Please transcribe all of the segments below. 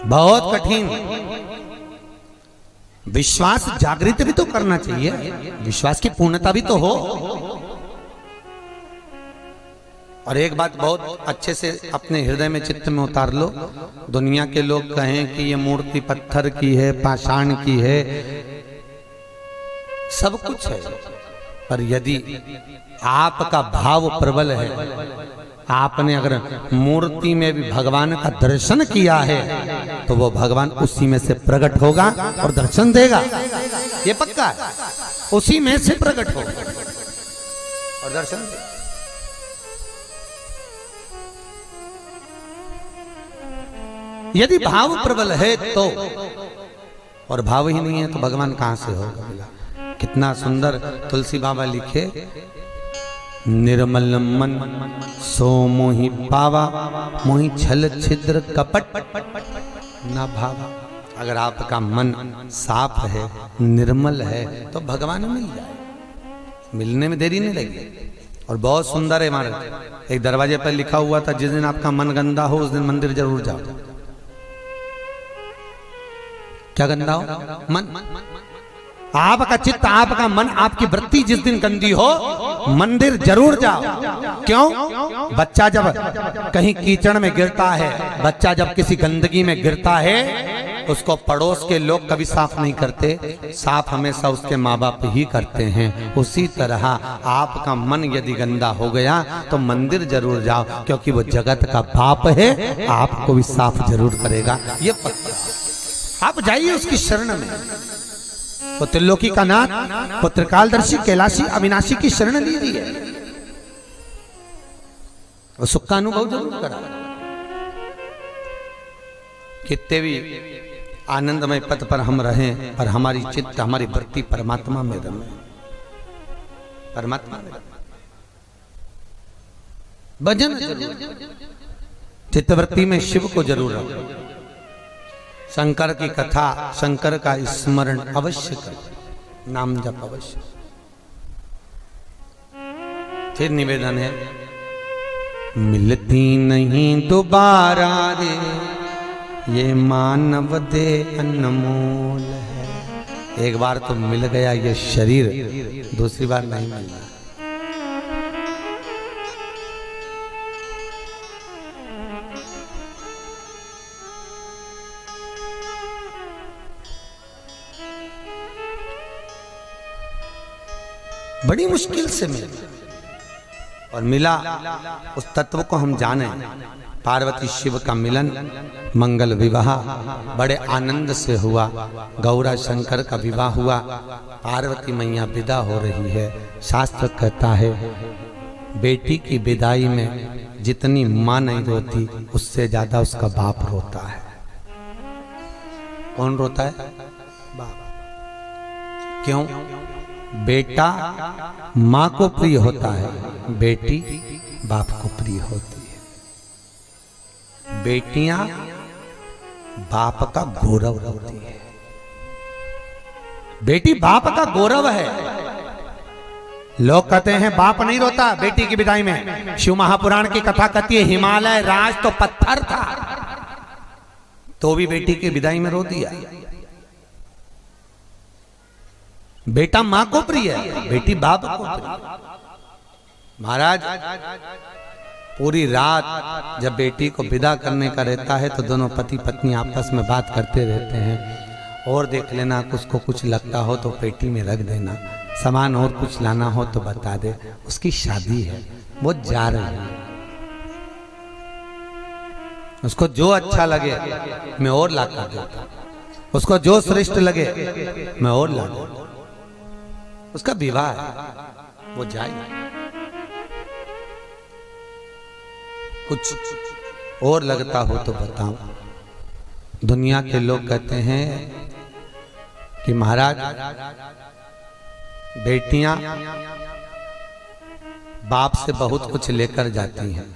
बहुत कठिन। विश्वास जागृत भी तो करना चाहिए, विश्वास की पूर्णता भी तो हो। और एक बात बहुत अच्छे से अपने हृदय में चित्त में उतार लो, दुनिया के लोग कहें कि ये मूर्ति पत्थर की है, पाषाण की है, सब कुछ है, पर यदि आपका भाव प्रबल है, आपने अगर मूर्ति में भी भगवान का दर्शन किया है, तो वो भगवान उसी में से प्रकट होगा और दर्शन देगा, ये पक्का है। उसी में से प्रकट होगा और दर्शन देगा। यदि भाव प्रबल है तो, और भाव ही नहीं है तो भगवान कहां से होगा। कितना सुंदर तुलसी बाबा लिखे, निर्मल मन सो मोहि पावा, मोहि छल छिद्र कपट न भावा। अगर आपका मन साफ है, निर्मल है, तो भगवान मिल जाए, मिलने में देरी नहीं लगेगी। और बहुत सुंदर है महाराज, एक दरवाजे पर लिखा हुआ था, जिस दिन आपका मन गंदा हो उस दिन मंदिर जरूर जाओ। क्या गंदा हो? मन। आपका चित्त, आपका मन, आपकी वृत्ति जिस दिन गंदी हो, मंदिर जरूर जाओ। क्यों? बच्चा जब कहीं कीचड़ में गिरता है, बच्चा जब किसी गंदगी में गिरता है, उसको पड़ोस के लोग कभी साफ नहीं करते, साफ हमेशा उसके माँ बाप ही करते हैं। उसी तरह आपका मन यदि गंदा हो गया तो मंदिर जरूर जाओ, क्योंकि वो जगत का बाप है, आपको भी साफ जरूर करेगा, ये पक्का। आप जाइए उसकी शरण में, वो त्रिलोकी का नाथ, पुत्रकालदर्शी, कैलाशी, अविनाशी की शरण लीजिए, वो सुख का अनुभव जरूर करा। कितने भी आनंदमय पथ पर हम रहें, पर हमारी चित्त, हमारी वृत्ति परमात्मा में रहे, परमात्मा में भजन जरूर, चित्तवृत्ति में शिव को जरूर रखो, शंकर की कथा, शंकर का स्मरण अवश्य करो, नाम जप अवश्य। फिर निवेदन है, मिलती नहीं दोबारा रे ये मानव दे अनमोल है। एक बार तो मिल गया ये शरीर, दूसरी बार नहीं मिलना। बड़ी मुश्किल से मिला, और मिला उस तत्व को हम जाने। पार्वती शिव का मिलन, मंगल विवाह बड़े आनंद से हुआ, गौरा शंकर का विवाह हुआ, पार्वती मैया विदा हो रही है। शास्त्र कहता है, बेटी की विदाई में जितनी मां नहीं रोती, उससे ज्यादा उसका बाप रोता है। कौन रोता है? बाप। क्यों? बेटा मां को प्रिय होता है, बेटी बाप को प्रिय होती है। बेटियां बाप का गौरव होती है, बेटी बाप का गौरव है। लोग कहते हैं बाप नहीं रोता बेटी की विदाई में। शिव महापुराण की कथा कहती है, हिमालय राज तो पत्थर था, तो भी बेटी की विदाई में रो दिया। बेटा मां को प्रिय है, बेटी बाप को प्रिय। महाराज पूरी रात जब बेटी को विदा करने का रहता है, तो दोनों पति पत्नी आपस में बात करते रहते हैं। और देख लेना, उसको कुछ लगता हो तो पेटी में रख देना, सामान और कुछ लाना हो तो बता दे, उसकी शादी है, वो जा रही है, उसको जो अच्छा लगे मैं और ला कर देता, उसको जो श्रेष्ठ लगे मैं और ला देता। उसका विवाह है, वो जाए। कुछ और लगता हो तो बताओ। दुनिया के लोग कहते हैं कि महाराज बेटियां बाप से बहुत कुछ लेकर जाती हैं,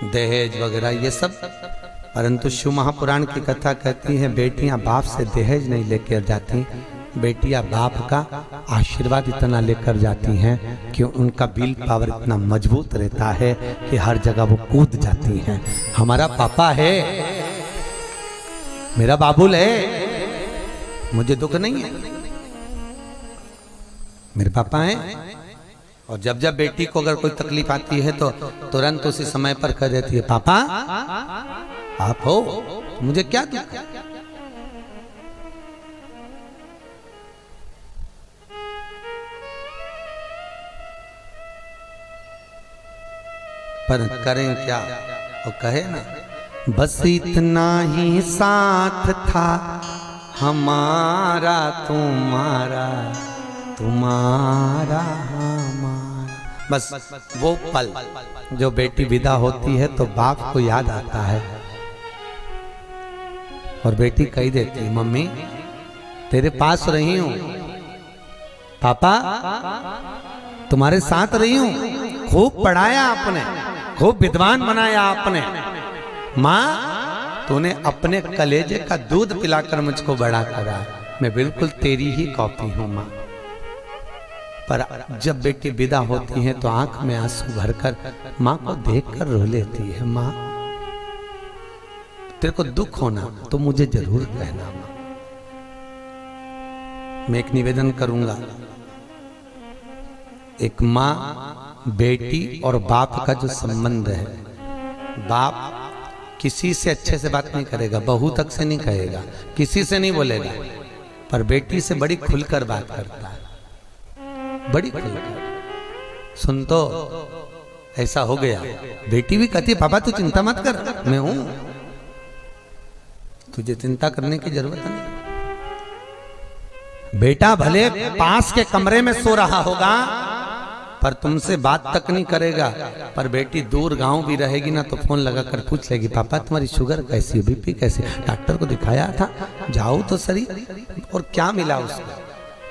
दहेज वगैरह ये सब, परंतु शिव महापुराण की कथा कहती है बेटियां बाप से दहेज नहीं लेकर जाती, बेटियां बाप का आशीर्वाद इतना लेकर जाती हैं कि उनका विल पावर इतना मजबूत रहता है कि हर जगह वो कूद जाती हैं। हमारा पापा है, मेरा बाबुल है, मुझे दुख नहीं है। मेरे पापा हैं, और जब जब बेटी को अगर कोई तकलीफ आती है तो तुरंत उसी समय पर कह देती है, पापा आप हो, मुझे क्या दुख है। पर करें क्या, वो कहे ना, बस इतना ही साथ था हमारा तुम्हारा, तुम्हारा हमारा। बस वो पल जो बेटी विदा होती है तो बाप को याद आता है, और बेटी कह देती है, मम्मी तेरे पास रही हूं, पापा तुम्हारे साथ रही हूं, खूब पढ़ाया आपने, खूब विद्वान बनाया आपने, माँ तूने अपने कलेजे का दूध पिलाकर मुझको बड़ा करा, मैं बिल्कुल तेरी ही कॉपी हूं माँ। पर जब बेटी विदा होती है तो आंख में आंसू भरकर माँ को देखकर रो लेती है, माँ तेरे को दुख होना तो मुझे जरूर कहना माँ। मैं एक निवेदन करूंगा, एक माँ बेटी और बाप का जो संबंध है, बाप किसी से अच्छे से बात नहीं करेगा, बहू तक से नहीं कहेगा, किसी से नहीं बोलेगा, पर बेटी से बड़ी खुलकर बात करता है, बड़ी खुलकर। सुन तो ऐसा हो गया, बेटी भी कहती है पापा तू चिंता मत कर, मैं हूं, तुझे चिंता करने की जरूरत नहीं। बेटा भले पास के कमरे में सो रहा होगा पर तुमसे बात तक नहीं करेगा, पर बेटी दूर गांव भी रहेगी ना तो फोन लगा कर पूछ लेगी, पापा तुम्हारी शुगर कैसी, बीपी कैसी, डॉक्टर को दिखाया था, जाओ तो सही, और क्या मिला उसको।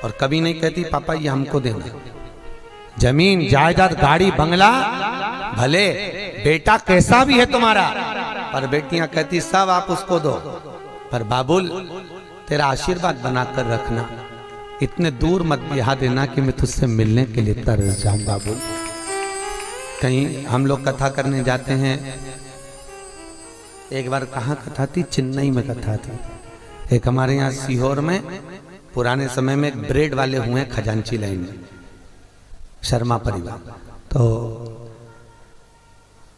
और कभी नहीं कहती पापा ये हमको देना, जमीन जायदाद गाड़ी बंगला, भले बेटा कैसा भी है तुम्हारा, पर बेटियां कहती सब आप उसको दो, पर बाबुल तेरा आशीर्वाद बनाकर रखना, इतने दूर मत बिहा देना कि मैं तुझसे मिलने के लिए तरस जाऊं बाबुल। कहीं हम लोग कथा करने जाते हैं, एक बार कहाँ कथा थी, चेन्नई में कथा थी, एक हमारे यहाँ सीहोर में पुराने समय में एक ब्रेड वाले हुए खजांची लाइन में, शर्मा परिवार, तो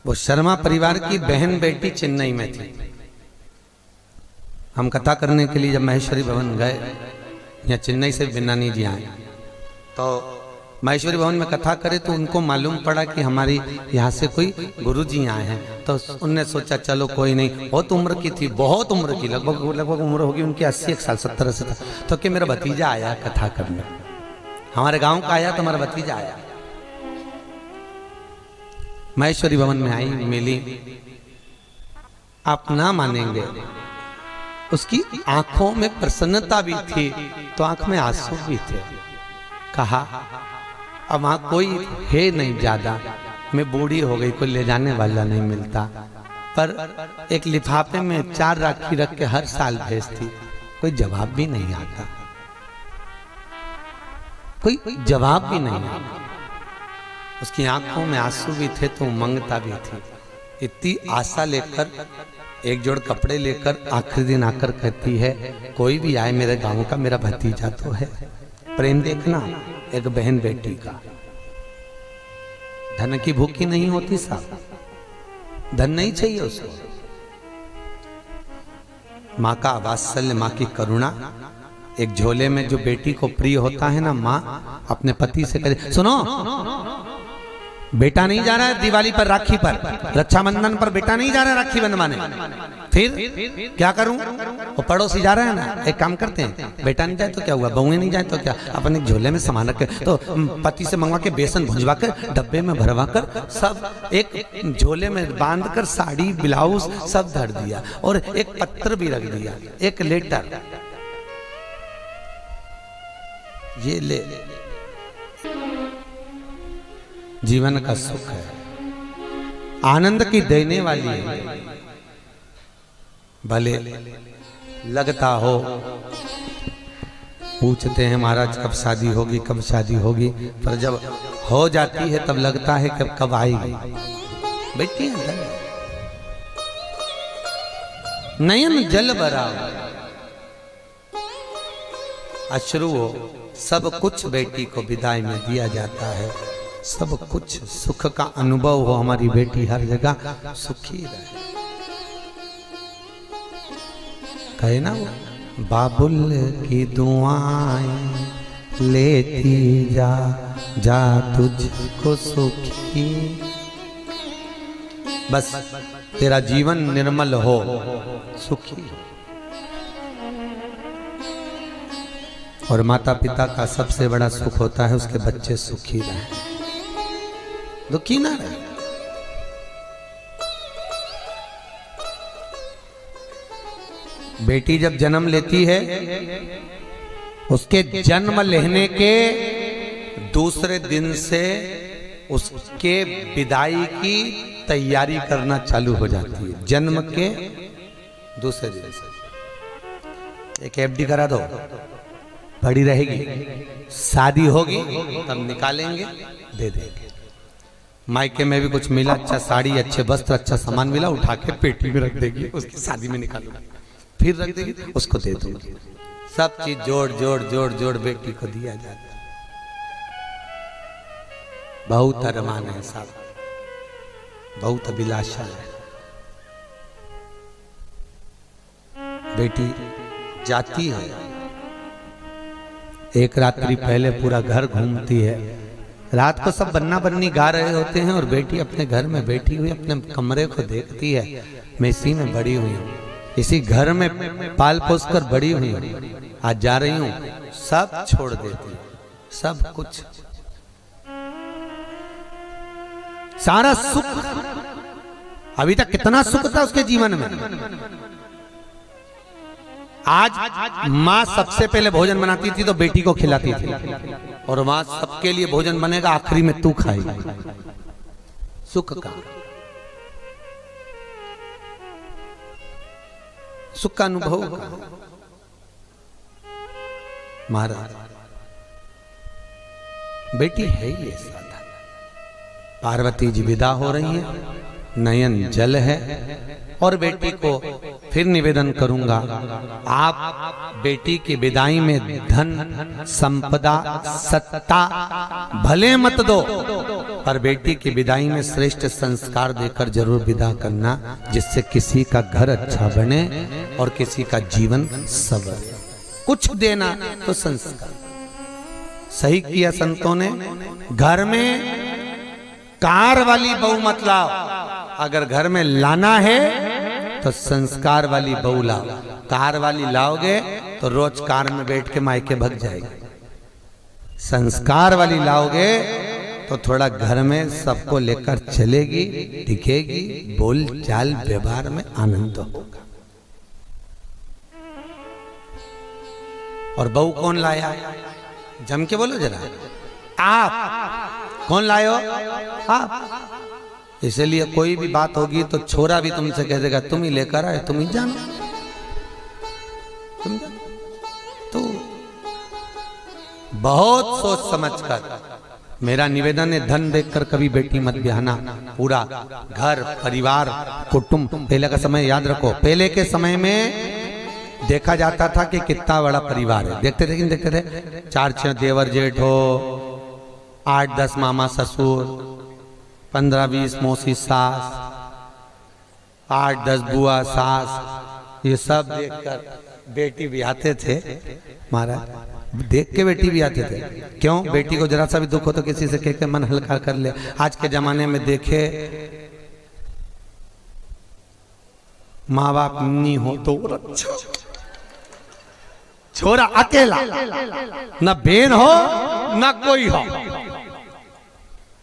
वो शर्मा परिवार की बहन बेटी चेन्नई में थी। हम कथा करने के लिए जब महेश्वरी भवन गए, या चेन्नई से बिन्नानी जी आए, तो महेश्वरी भवन में कथा करे तो उनको मालूम पड़ा कि हमारी यहाँ से कोई गुरुजी आए हैं, तो उनने सोचा चलो कोई नहीं, बहुत उम्र की थी, बहुत उम्र की, लगभग उम्र होगी उनकी 80 साल 70 से, तो कि मेरा भतीजा आया कथा करने, हमारे गांव का आया तो हमारा भतीजा आया। महेश्वरी भवन में आई, मिली, आप ना मानेंगे उसकी आंखों में प्रसन्नता भी थी तो आंख में आंसू भी थे। कहा अब वहां कोई है नहीं ज्यादा, मैं बूढ़ी हो गई, कोई ले जाने वाला नहीं मिलता, पर एक लिफाफे में 4 राखी रख के हर साल भेजती, कोई जवाब भी नहीं आता, कोई जवाब भी नहीं आता। उसकी आंखों में आंसू भी थे तो उमंगता भी थी। इतनी आशा लेकर एक जोड़ कपड़े लेकर आखिरी दिन आकर कहती है कोई भी आए मेरे गांव का, मेरा भतीजा तो है। प्रेम देखना एक बहन बेटी का। धन की भूखी नहीं होती साहब, धन नहीं चाहिए उसको। माँ का वात्सल्य, माँ की करुणा, एक झोले में जो बेटी को प्रिय होता है ना, माँ अपने पति से करे, सुनो बेटा नहीं जा रहा है दिवाली पर, राखी पर, रक्षाबंधन पर बेटा नहीं जा रहा है राखी बंधवाने, फिर क्या करूं? वो पड़ोसी जा रहा है ना, एक काम करते हैं, बेटा नहीं जाए तो क्या हुआ, बहुएं नहीं जाए तो क्या, अपने झोले में सामान रख के, तो पति से मंगवा के बेसन भुंजवा कर डब्बे में भरवा कर सब एक झोले में बांध कर साड़ी ब्लाउज सब धर दिया, और एक पत्र भी रख दिया, एक लेटर, ये ले जीवन का सुख है, आनंद की देने वाली है। भले लगता हो, पूछते हैं महाराज कब शादी होगी, कब शादी होगी, पर जब हो जाती है तब लगता है कि कब आएगी। बैठी है नयन जल बराव अश्रु हो, सब कुछ बेटी को विदाई में दिया जाता है। सब कुछ सुख का अनुभव हो, हमारी बेटी हर जगह सुखी रहे। कहे ना वो, बाबुल की दुआएं लेती जा जा तुझको सुखी। बस तेरा जीवन निर्मल हो, सुखी। और माता पिता का सबसे बड़ा सुख होता है उसके बच्चे सुखी रहे, दुखी ना रहे। बेटी जब जन्म लेती है, उसके जन्म लेने के दूसरे दिन से उसके विदाई की तैयारी करना चालू हो जाती है। जन्म के दूसरे दिन से एक एफडी करा दो, बड़ी रहेगी, शादी होगी तब निकालेंगे, दे देंगे। मायके में भी कुछ मिला, अच्छा साड़ी, अच्छे वस्त्र, अच्छा सामान मिला, उठा के पेटी में रख देगी, उसकी शादी में निकालूंगी, फिर रख देगी, उसको दे दूंगी। सब चीज जोड़ जोड़ जोड़ जोड़ बेटी को दिया जाता है। बहुत अरमान है साहब, बहुत अभिलाषा है। बेटी जाती है, एक रात्रि पहले पूरा घर घूमती है। रात को सब बन्ना बन्नी गा रहे होते हैं और बेटी अपने घर में बैठी हुई अपने कमरे को देखती है। मैं इसी में बड़ी हुई हूँ, इसी घर में पाल पोस कर बड़ी हुई हूँ, आज जा रही हूँ, सब छोड़ देती, सब कुछ, सारा सुख। अभी तक कितना सुख था उसके जीवन में। आज माँ सबसे पहले भोजन बनाती थी तो बेटी को खिलाती थी, और माँ सबके लिए भोजन बनेगा, आखिरी में तू खाएगी। सुख का, सुख का अनुभव। महाराज बेटी है ये साधा। पार्वती जी विदा हो रही हैं, नयन जल है। और बेटी को फिर निवेदन करूंगा, आप बेटी की विदाई में धन संपदा सत्ता भले मत दो, पर बेटी की विदाई में श्रेष्ठ संस्कार देकर जरूर विदा करना, जिससे किसी का घर अच्छा बने और किसी का जीवन सवरे। कुछ देना तो संस्कार। सही किया संतों ने, घर में कार वाली बहू मत लाओ। अगर घर में लाना है तो संस्कार वाली बहू लाओ। कार वाली लाओगे तो रोज कार में बैठ के मायके भग जाएगी। संस्कार वाली लाओगे तो थोड़ा घर में सबको लेकर चलेगी, टिकेगी, बोल चाल व्यवहार में आनंद होगा। और बहू कौन लाया? जम के बोलो जरा, आप। कौन लायो? आप। इसलिए कोई भी बात होगी तो छोरा भी तुमसे कह देगा तुम ही लेकर आए, तुम ही जानो, तुम जानो। तो बहुत सोच समझकर, मेरा निवेदन है, धन देखकर कभी बेटी मत ब्याहना। पूरा घर परिवार कुटुंब। पहले का समय याद रखो, पहले के समय में देखा जाता था कि कितना बड़ा परिवार है। देखते थे कि नहीं देखते थे? 4-6 देवर जेठ हो, 8-10 मामा ससुर, 15-20 मौसी सास, 8-10 बुआ सास, ये सब देखकर बेटी भी आते थे। महाराज देख के बेटी भी आते थे। क्यों? बेटी को जरा सा भी दुख हो तो किसी से कह के मन हल्का कर ले। आज के जमाने में देखे, माँ बाप नहीं हो तो अच्छा, छोरा अकेला, न बहन हो न कोई हो।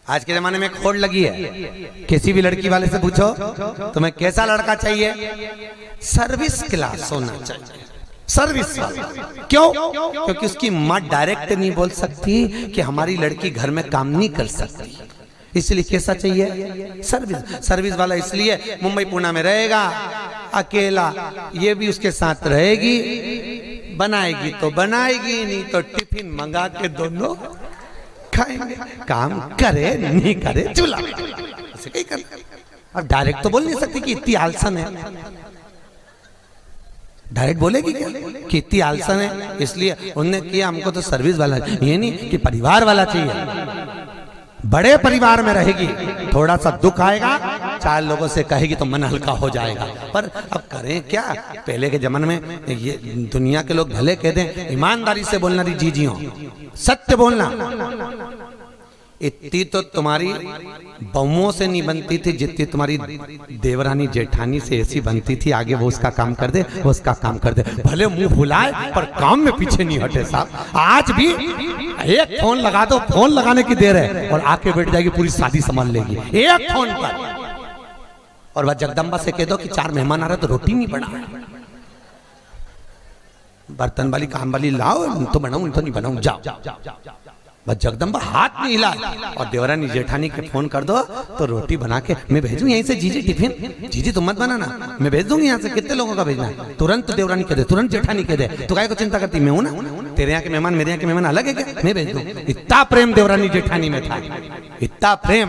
आज के जमाने में खोड़ लगी है। किसी भी लड़की वाले से पूछो तुम्हें कैसा लड़का चाहिए, सर्विस क्लास होना चाहिए, सर्विस। क्यों? क्योंकि उसकी माँ डायरेक्ट नहीं बोल सकती कि हमारी लड़की घर में काम नहीं कर सकती, इसलिए कैसा चाहिए? सर्विस। सर्विस वाला इसलिए मुंबई पुणे में रहेगा अकेला, ये भी उसके साथ रहेगी, बनाएगी तो बनाएगी, नहीं तो टिफिन मंगा के दोनों खाएंगे। काम करे नहीं करे चूल्हा ऐसे कहीं कर। अब डायरेक्ट तो बोल नहीं सकती कि इतनी आलसन है। डायरेक्ट बोलेगी क्या कि इतनी आलसन है, इसलिए उनने किया हमको तो सर्विस वाला, ये नहीं कि परिवार वाला चाहिए। बड़े परिवार में रहेगी, थोड़ा सा दुख आएगा, 4 लोगों से कहेगी तो मन हल्का हो जाएगा। पर अब करें क्या, पहले के जमाने में ये दुनिया के लोग भले कह दें, ईमानदारी से बोलना दी जीजियों, सत्य बोलना। इतनी तो तुम्हारी बहुओं से नहीं बनती थी जितनी तुम्हारी देवरानी जेठानी से ऐसी बनती थी, आगे वो उसका काम कर दे, वो उसका काम कर दे, भले मुंह फुलाए पर काम में पीछे नहीं हटे साहब। आज भी एक फोन लगा दो, फोन लगाने की देर है और आके बैठ जाएगी, पूरी शादी संभाल लेगी एक फोन पर। और वह जगदम्बा से कह दो कि 4 मेहमान आ रहे तो रोटी नहीं बना, बर्तन वाली काम वाली लाओ, तो बनाऊं तो नहीं बनाऊं, जाओ। बस जगदम्बा हाथ नहीं हिला और देवरानी जेठानी के फोन कर दो तो रोटी बना के मैं भेजूं यहीं से, जीजी टिफिन, जीजी तुम मत बनाना, मैं भेज दूंगी यहाँ से, कितने लोगों का भेजना है, तुरंत देवरानी कह दे, तुरंत जेठानी कह दे, तो काय को चिंता करती, मैं हूं ना, तेरे यहाँ के मेहमान मेरे यहाँ के मेहमान अलग है क्या, मैं भेज दूं। इतना प्रेम देवरानी जेठानी में था, इतना प्रेम,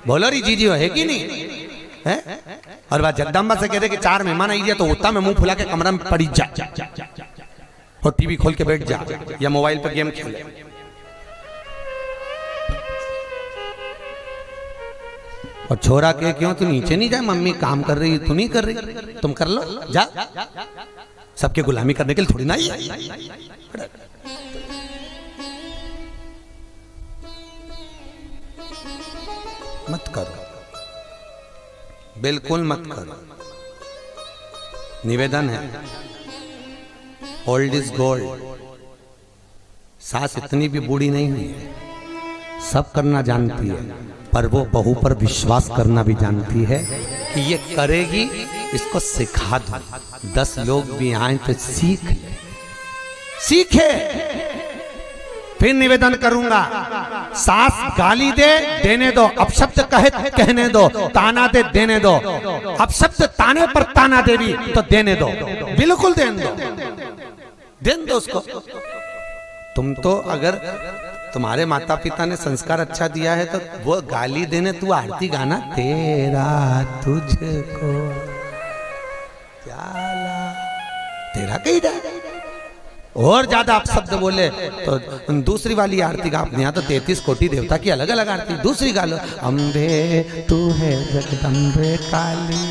बोलो री जीजी है कि नहीं है? और वह जगदम्बा से कह दे कि 4 मेहमान आई तो उतना में मुंह फुला के कमरा में पड़ी जा और टीवी खोल के बैठ जा या मोबाइल पर गेम खेले। और छोरा के क्यों तू नीचे नहीं जाए, मम्मी काम कर रही, तू नहीं कर रही, तुम कर लो, जा। सबके गुलामी करने के लिए थोड़ी ना ही मत करो, बिल्कुल मत करो। निवेदन है, ओल्ड इज गोल्ड। सास इतनी भी बूढ़ी नहीं हुई है, सब करना जानती है, पर वो बहू पर विश्वास करना भी जानती है कि ये करेगी, इसको सिखा दो, 10 लोग भी आए तो सीखे। फिर निवेदन करूंगा, सास गाली दे देने दो, अपशब्द कहने दो, ताना दे देने दो, अपशब्द ताने पर ताना देवी तो देने दो, बिल्कुल देने दो उसको। तुम तो अगर तुम्हारे माता पिता ने संस्कार अच्छा दिया है तो वो गाली देने, तू आरती गाना, तेरा तुझको प्याला, तेरा कहीं जाए। और ज्यादा आप शब्द बोले तो दूसरी वाली आरती गा, अपने यहाँ तो 33 कोटि देवता की अलग अलग आरती, दूसरी गा लो, अम्बे तू है जगदम्बे काली,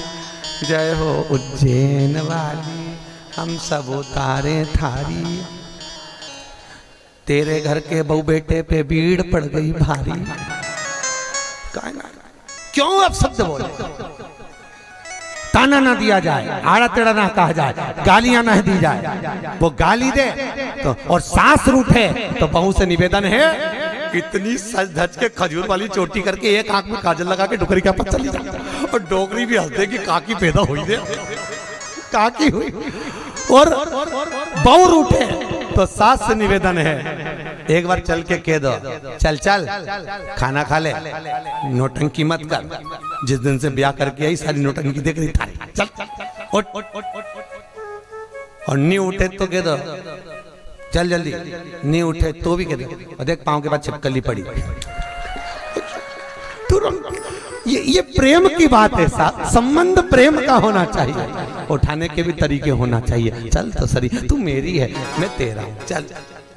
जय हो उज्जैन वाली, हम सब उतारे थारी, तेरे घर के बहू बेटे पे भीड़ पड़ गई भारी। क्यों अब शब्द बोले, ताना ना दिया जाए, आड़ा टेढ़ा ना कहा जाए, गालियां ना दी जाए। वो गाली दे तो और सास रूठे तो बहू से निवेदन है, इतनी सज धज के खजूर वाली चोटी करके एक आंख में काजल लगा के डोकरी का पत्ता चली जाए, और डोकरी भी हंस दे कि काकी पैदा हुई दे, काकी हुई। और बहू रूठे तो सास से निवेदन है, एक बार चल के कह दो, चल चल खाना खा ले, नोटंकी मत कर, जिस दिन से ब्याह करके आई सारी नोटंकी देख रही था, चल उठ। और नहीं उठे तो कह दो, चल जल्दी, नहीं उठे तो भी कह दो, और देख पाँव के बाद छिपकली पड़ी। ये प्रेम की बात है साहब, संबंध प्रेम का होना चाहिए, उठाने के भी तरीके होना चाहिए। चल तो सरी, तू मेरी है मैं तेरा हूं, चल।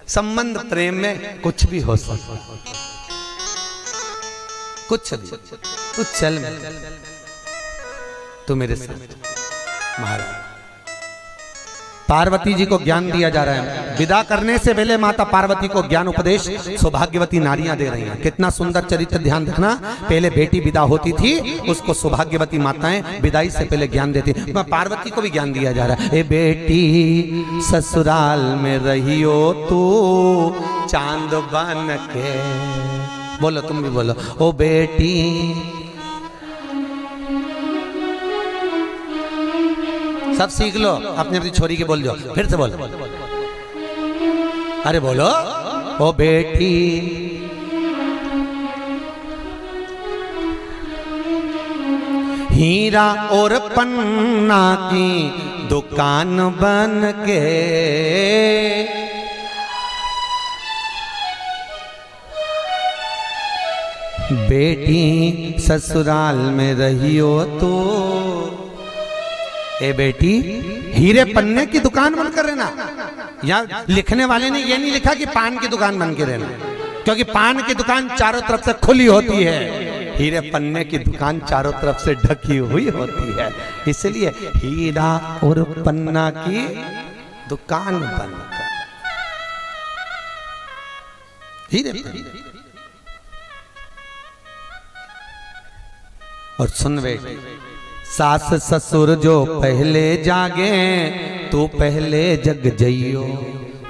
संबंध प्रेम में कुछ भी हो सकता, कुछ भी, तू चल, तू मेरे साथ। महाराज पार्वती जी को ज्ञान दिया जा रहा है, विदा करने से पहले माता पार्वती को ज्ञान उपदेश सौभाग्यवती नारियां दे रही हैं। कितना सुंदर चरित्र, ध्यान रखना। पहले बेटी विदा होती थी, उसको सौभाग्यवती माताएं विदाई से पहले ज्ञान देती, पार्वती को भी ज्ञान दिया जा रहा है। ए बेटी ससुराल में रहियो तू चांद बन के, बोलो तुम भी बोलो, ओ बेटी सब सीख लो, अपनी अपनी छोरी के बोल जाओ, फिर से बोलो, अरे बोलो, ओ बेटी हीरा और पन्ना की दुकान बन के, बेटी ससुराल में रहियो तो ए बेटी, हीरे पन्ने की दुकान बंद कर रहना। यहाँ लिखने वाले ने ये नहीं लिखा कि पान की दुकान बन के रहना, क्योंकि पान की दुकान चारों तरफ से खुली होती है, हीरे पन्ने की दुकान चारों तरफ से ढकी हुई होती है। इसलिए हीरा और पन्ना की दुकान बंद कर। हीरे और सुन बेटी, सास ससुर जो पहले जागे तो पहले जग जइयो।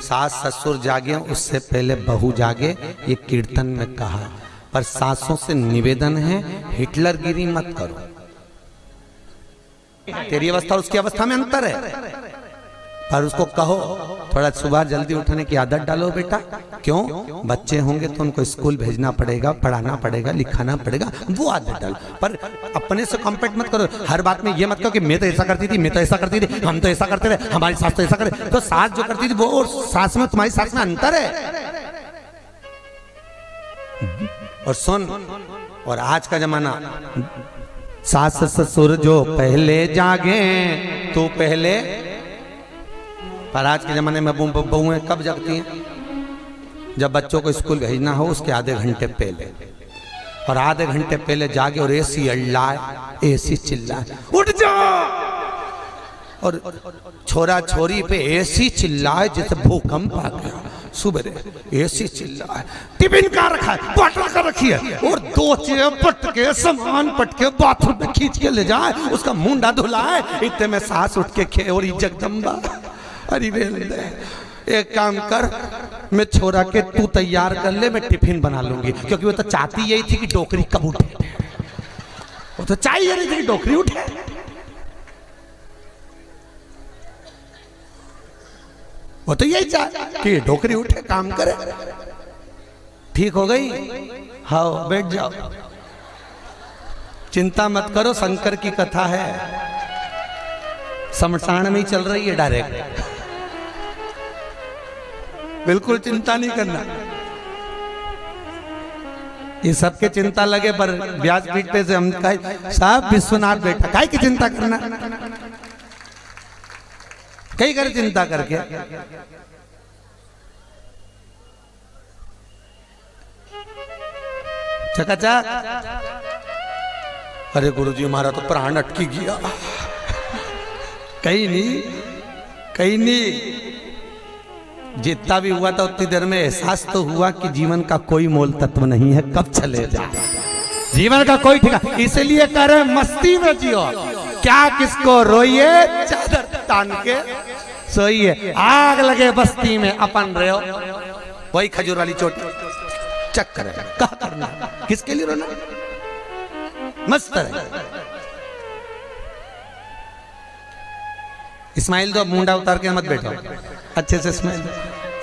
सास ससुर जागे उससे पहले बहू जागे, ये कीर्तन में कहा। पर सासों से निवेदन है, हिटलरगिरी मत करो। तेरी अवस्था और उसकी अवस्था में अंतर है, पर उसको कहो थोड़ा सुबह जल्दी उठने की आदत डालो बेटा। क्यों? बच्चे होंगे तो उनको स्कूल भेजना पड़ेगा, पढ़ाना पड़ेगा, लिखाना पड़ेगा, वो आदत डालो। पर अपने से कॉम्पेट मत करो। हर बात में ये मत कहो कि मैं तो ऐसा करती थी, मैं तो ऐसा करती थी, हम तो ऐसा करते थे, हमारी सास तो ऐसा करे। तो सास जो करती थी वो और सास में, तुम्हारी सास में अंतर है। और सुन, और आज का जमाना, सास ससुर जो पहले जागे तो पहले, पर आज के जमाने में बहुएं कब जगती हैं? जब बच्चों को स्कूल भेजना हो उसके आधे घंटे पहले, और आधे घंटे पहले जागे और एसी अल्लाए, एसी चिल्लाए, उठ जाओ। और छोरा छोरी पे एसी चिल्लाए जैसे भूकंप आ गया। सुबह एसी चिल्लाए, टिफिन का रखा है, बॉटल का रखी है, और दो चेयर पटके सामान पटके बाथरूम में खींच के ले जाए, उसका मुंडा धुलाए। इतने में सास उठ के खे और जगदम्बा, अरे एक काम कर, मैं छोरा के तू तैयार कर ले, मैं टिफिन बना लूंगी। क्योंकि वो तो चाहती यही थी कि डोकरी कब उठे, वो तो चाहिए नहीं थी कि डोकरी उठे। वो तो यही चाहे कि डोकरी उठे, काम करे। ठीक हो गई? हाँ, बैठ जाओ, चिंता मत करो, शंकर की कथा है, शमशान में ही चल रही है डायरेक्ट, बिल्कुल चिंता नहीं करना। ये सबके चिंता लगे, पर व्यासपीठ पे से हम कहे साहब विश्वनाथ बेटा काहे की चिंता करना, कई कर चिंता करके। चकाचक, अरे गुरुजी हमारा तो प्राण अटकी गया। कहीं नहीं, कहीं नहीं, जितना भी हुआ था उतनी देर में एहसास तो हुआ कि जीवन का कोई मोल तत्व नहीं है, कब चले जाए जीवन का कोई ठिकाना। इसलिए कह रहे मस्ती में जियो, क्या किसको रोइए, चादर तान के सोइए। आग लगे बस्ती में अपन रहे हो, वही खजूर वाली चोटी चक्कर है, क्या करना, किसके लिए रोना, मस्त है। इस्माइल दो, मुंडा उतार के मत बैठो, अच्छे से स्माइल,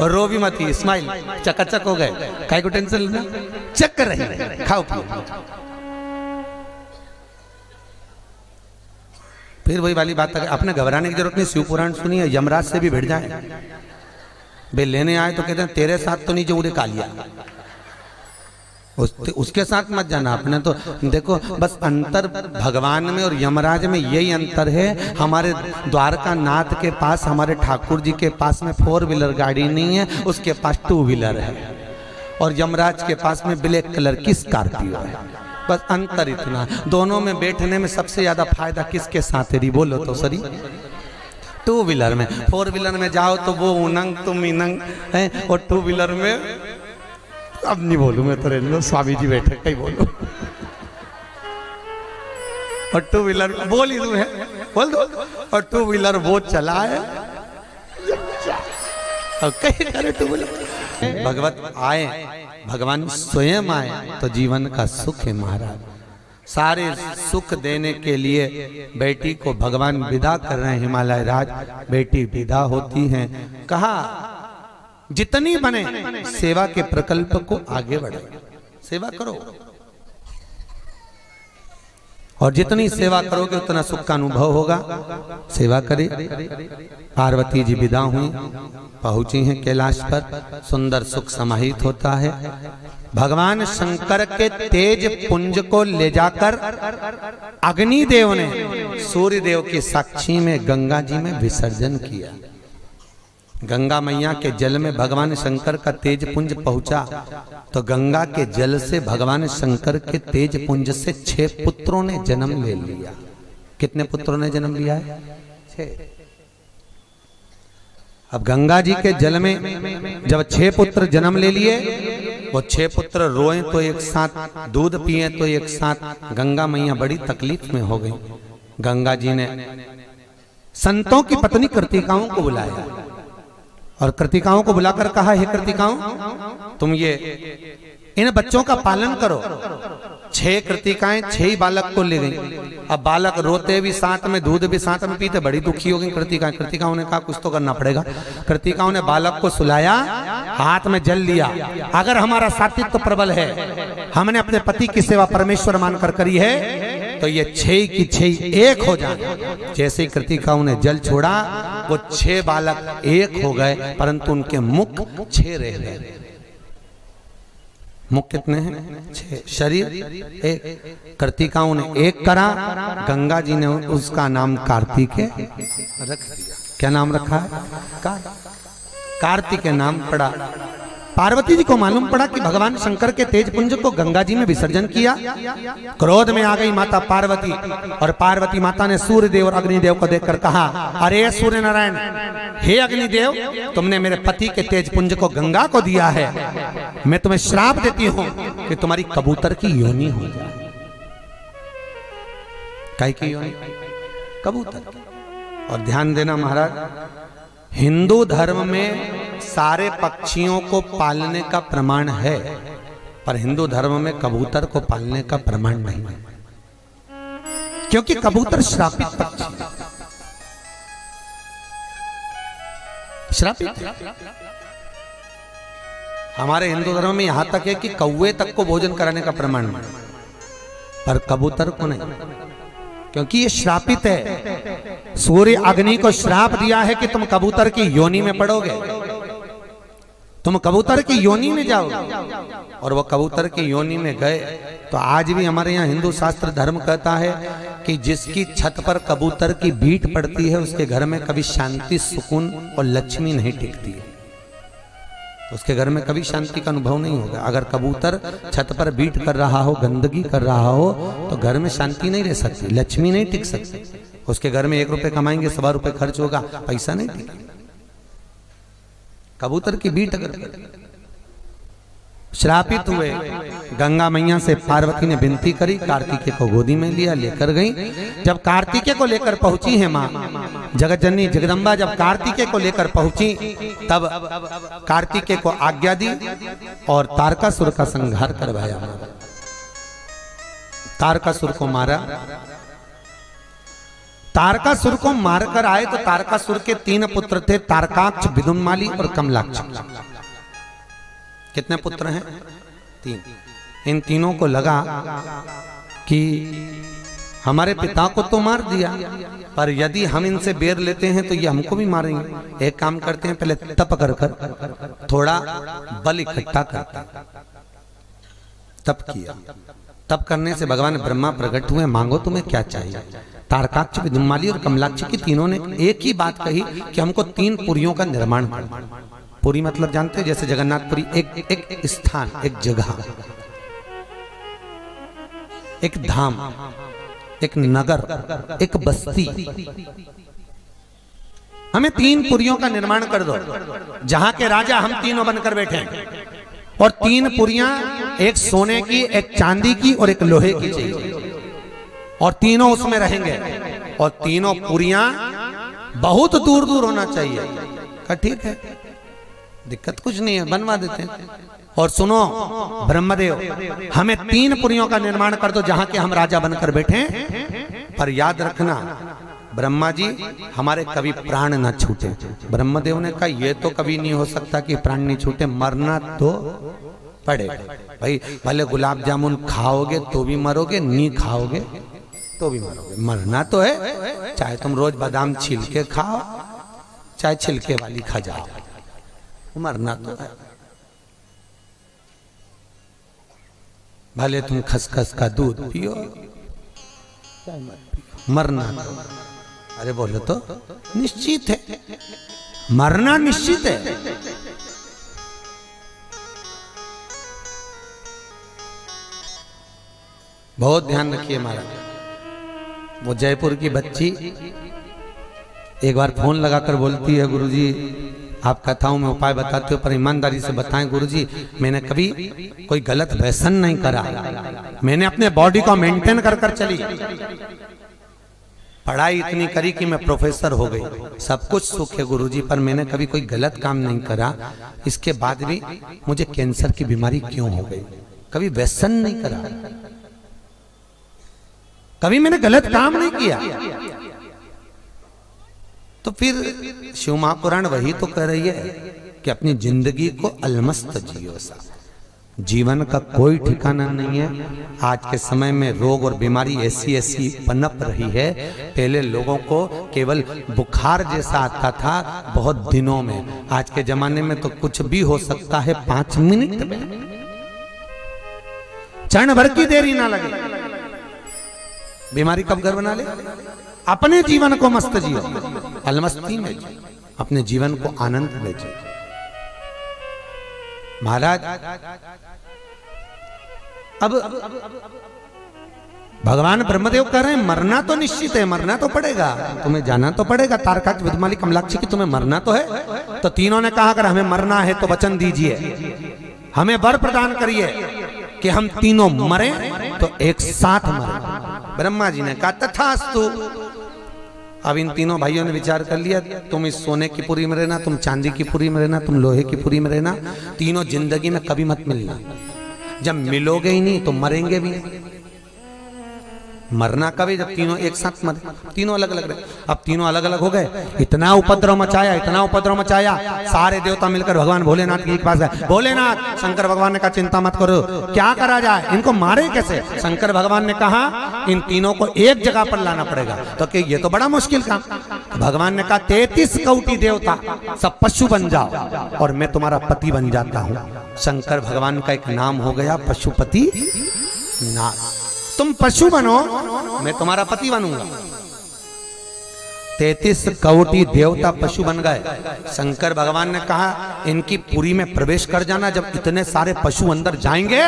और रो भी मत, स्माइल, चकाचक हो गए, काहे को टेंशन लेना, चक्कर रही, खाओ पियो। फिर वही वाली बात है, अपने घबराने की जरूरत नहीं। शिव पुराण सुनिए, यमराज से भी भिड़ जाए, वे लेने आए तो कहते हैं तेरे साथ तो नहीं जो उड़े कालिया, उसके साथ मत जाना। अपने तो देखो, बस अंतर भगवान में और यमराज में यही अंतर है। हमारे द्वारका नाथ के पास, हमारे ठाकुर जी के पास में 4 व्हीलर गाड़ी नहीं है, उसके पास 2 व्हीलर है, और यमराज के पास में ब्लैक कलर की स्कॉर्पियो है। बस अंतर इतना, दोनों में बैठने में सबसे ज्यादा फायदा किसके साथ है, बोलो तो सरी। 2 व्हीलर में, 4 व्हीलर में जाओ तो वो उनंग तुम इनंग है, और 2 व्हीलर में अब नहीं बोलूं मैं तो, रेल स्वामी जी बैठे कहीं बोलूं, और 2 व्हीलर बोल ही है, बोल दो, और 2 व्हीलर वो चलाए और कहीं करे 2 व्हीलर। भगवत आए, भगवान स्वयं आए तो जीवन का सुख है महाराज। सारे सुख देने के लिए बेटी को भगवान विदा कर रहे हैं। हिमालय राज बेटी विदा होती हैं, कहा जितनी बने सेवा के प्रकल्प को आगे बढ़े, सेवा करो। और जितनी सेवा करोगे उतना सुख का अनुभव होगा। सेवा करे। पार्वती जी विदा हुई, पहुंची हैं कैलाश पर। सुंदर सुख समाहित होता है। भगवान शंकर के तेज पुंज को ले जाकर अग्निदेव ने सूर्य देव की साक्षी में गंगा जी में विसर्जन किया। गंगा मैया के जल में भगवान शंकर का तेज पुंज पहुंचा तो गंगा के जल से भगवान शंकर के तेज पुंज से 6 पुत्रों ने जन्म ले लिया। कितने पुत्रों ने जन्म लिया है? 6। अब गंगा जी के जल में जब 6 पुत्र जन्म ले लिए, वो 6 पुत्र रोए तो एक साथ, दूध पिए तो एक साथ। गंगा मैया बड़ी तकलीफ में हो गई। गंगा जी ने संतों की पत्नी कृतिकाओं को बुलाया और कृतिकाओं को बुलाकर कहा, हे कृतिकाओं, तुम ये इन बच्चों का पालन करो। 6 कृतिकाएं 6 ही बालक को ले गई। अब बालक रोते भी साथ में, दूध भी साथ में पीते, बड़ी दुखी हो गई कृतिकाएं। कृतिकाओं ने कहा कुछ तो करना पड़ेगा। कृतिकाओं ने बालक को सुलाया, हाथ में जल लिया। अगर हमारा सात्वित्व प्रबल है, हमने अपने पति की सेवा परमेश्वर मानकर करी है, तो ये 6 की 6 एक हो जाए। जैसे ही कृतिकाओं ने जल छोड़ा, वो 6 बालक एक हो गए, परंतु उनके मुख 6 रह गए। मुख कितने हैं? 6। शरीर एक। कृतिकाओं ने एक करा, गंगा जी ने उसका नाम कार्तिकेय रख दिया। क्या नाम रखा है? कार्तिकेय नाम पड़ा। पार्वती जी को मालूम पड़ा कि भगवान शंकर के तेज पुंज को गंगा जी में विसर्जन किया। क्रोध में आ गई माता पार्वती, और पार्वती माता ने सूर्य देव और अग्निदेव को देखकर कहा, अरे सूर्य नारायण, हे अग्निदेव, तुमने मेरे पति के तेज पुंज को गंगा को दिया है। मैं तुम्हें श्राप देती हूं कि तुम्हारी कबूतर की योनि हो जाए। काय की योनि? कबूतर। और ध्यान देना महाराज, हिंदू धर्म में सारे पक्षियों को पालने का प्रमाण है, पर हिंदू धर्म में कबूतर को पालने का प्रमाण नहीं है, क्योंकि कबूतर श्रापित पक्षी, श्रापित। हमारे हिंदू धर्म में यहां तक है कि कौवे तक को भोजन कराने का प्रमाण है, पर कबूतर को नहीं, क्योंकि ये श्रापित है। सूर्य अग्नि को श्राप दिया है कि तुम कबूतर की योनि में पड़ोगे, तुम कबूतर की योनि में जाओगे। और वो कबूतर की योनि में गए। तो आज भी हमारे यहाँ हिंदू शास्त्र धर्म कहता है कि जिसकी छत पर कबूतर की बीट पड़ती है, उसके घर में कभी शांति, सुकून और लक्ष्मी नहीं टिकती है। उसके घर में कभी शांति का अनुभव नहीं होगा। अगर कबूतर छत पर बीट कर रहा हो, गंदगी कर रहा हो, तो घर में शांति नहीं रह सकती, लक्ष्मी नहीं टिक सकती। उसके घर में 1 रुपए कमाएंगे, 1.25 रुपए खर्च होगा, पैसा नहीं टिकेगा। कबूतर की बीट अगर श्रापित हुए। गंगा मैया से पार्वती ने विनती करी, कार्तिकेय को गोदी में लिया, लेकर गई। जब कार्तिकेय को लेकर पहुंची है माँ जगत जननी जगदम्बा, जब कार्तिकेय को लेकर पहुंची, तब कार्तिकेय को आज्ञा दी और तारकासुर का संहार करवाया। तारकासुर को मारा। तारकासुर को मारकर आए तो तारकासुर के 3 पुत्र थे, तारकाक्ष, विदुन्माली और कमलाक्ष। कितने पुत्र हैं? 3। इन तीनों को लगा कि हमारे पिता को तो मार दिया, पर यदि हम इनसे बेर लेते हैं तो ये हमको भी मारेंगे। एक काम करते हैं, पहले तप कर कर थोड़ा बल इकट्ठा करते हैं। तप किया। तप करने से भगवान ब्रह्मा प्रकट हुए, मांगो तुम्हें क्या चाहिए। तारकाक्ष, विदुन्माली और कमलाक्ष की तीनों ने एक ही बात कही कि हमको 3 पुरियों का निर्माण करना। पुरी मतलब जानते हैं, जैसे जगन्नाथपुरी एक स्थान, एक जगह, एक धाम, एक नगर, एक बस्ती। हमें 3 पुरियों का निर्माण कर दो, जहां के राजा हम तीनों बनकर बैठे हैं। और 3 पुरियां, एक सोने की, एक चांदी की और एक लोहे की चाहिए, और तीनों उसमें रहेंगे। और तीनों पुरियां बहुत दूर दूर होना चाहिए। कहा ठीक है, दिक्कत कुछ नहीं है, बनवा देते हैं। और सुनो ब्रह्मदेव, हमें 3 पुरियों का निर्माण कर दो जहां के हम राजा बनकर बैठे, पर याद रखना ब्रह्मा जी हमारे कभी प्राण ना छूटे। ब्रह्मदेव ने कहा यह तो कभी नहीं हो सकता कि प्राण नहीं छूटे, मरना तो पड़े भाई। भले गुलाब जामुन खाओगे तो भी मरोगे, नहीं खाओगे तो भी मरोगे। मरना तो है, चाहे तुम रोज बादाम छील के खाओ, चाहे छिलके वाली खा जाओ, मरना तो है। भले तुम खसखस का दूध पियो, मरना तो, अरे बोलो तो निश्चित है, मरना निश्चित है। बहुत ध्यान रखिए महाराज। वो जयपुर की बच्ची एक बार फोन लगाकर बोलती है, गुरुजी आप कथाओं में उपाय बताते हो पर ईमानदारी से बताएं गुरुजी, मैंने कभी कोई गलत व्यसन नहीं करा, मैंने अपने बॉडी को मेंटेन कर कर चली, पढ़ाई इतनी करी कि मैं प्रोफेसर हो गई, सब कुछ सुख है गुरुजी, पर मैंने कभी कोई गलत काम नहीं करा, इसके बाद भी मुझे कैंसर की बीमारी क्यों हो गई? कभी व्यसन नहीं करा, कभी मैंने गलत काम नहीं किया। तो फिर शिव महापुराण वही तो कह रही है कि अपनी जिंदगी को अलमस्त जियो सा। जीवन का कोई ठिकाना नहीं है। आज के समय में रोग और बीमारी ऐसी ऐसी पनप रही है। पहले लोगों को केवल बुखार जैसा आता था बहुत दिनों में, आज के जमाने में तो कुछ भी हो सकता है 5 मिनट में, क्षण भर की देरी ना लगे। बीमारी कब घर बना ले? अपने जीवन को मस्त जियो, अलमस्ती में जियो, अपने जीवन को आनंद में जियो। महाराज अब भगवान ब्रह्मदेव कह रहे हैं मरना तो निश्चित है, मरना तो पड़ेगा, तुम्हें जाना तो पड़ेगा। तारकाक्ष विदुमाली कमलाक्षी की तुम्हें मरना तो है। तो तीनों ने कहा अगर हमें मरना है तो वचन दीजिए, हमें वर प्रदान करिए कि हम तीनों मरे तो एक साथ मरे। ब्रह्मा जी ने कहा तथास्तु। अब इन तीनों भाइयों ने विचार कर लिया, तुम इस सोने की पुरी में रहना, तुम चांदी की पुरी में रहना, तुम लोहे की पुरी में रहना, तीनों जिंदगी में कभी मत मिलना। जब मिलोगे ही नहीं तो मरेंगे भी। मरना कभी जब तीनों एक साथ मरे, तीनों अलग अलग रहे। अब तीनों अलग अलग हो गए, इतना उपद्रव मचाया, इतना उपद्रव मचाया, सारे देवता मिलकर भगवान भोलेनाथ के पास गए। भोलेनाथ, शंकर भगवान ने कहा चिंता मत करो, क्या करा जाए, इनको मारे कैसे? शंकर भगवान ने कहा इन तीनों को एक जगह पर लाना पड़ेगा। तो कि ये तो बड़ा मुश्किल काम। तो भगवान ने कहा 33 कोटि देवता सब पशु बन जाओ और मैं तुम्हारा पति बन जाता हूं। शंकर भगवान का एक नाम हो गया पशुपति नाथ। तुम पशु बनो, मैं तुम्हारा पति बनूंगा। 33 कोटि देवता पशु बन गए। शंकर भगवान ने कहा इनकी पुरी में प्रवेश कर जाना। जब इतने सारे पशु अंदर जाएंगे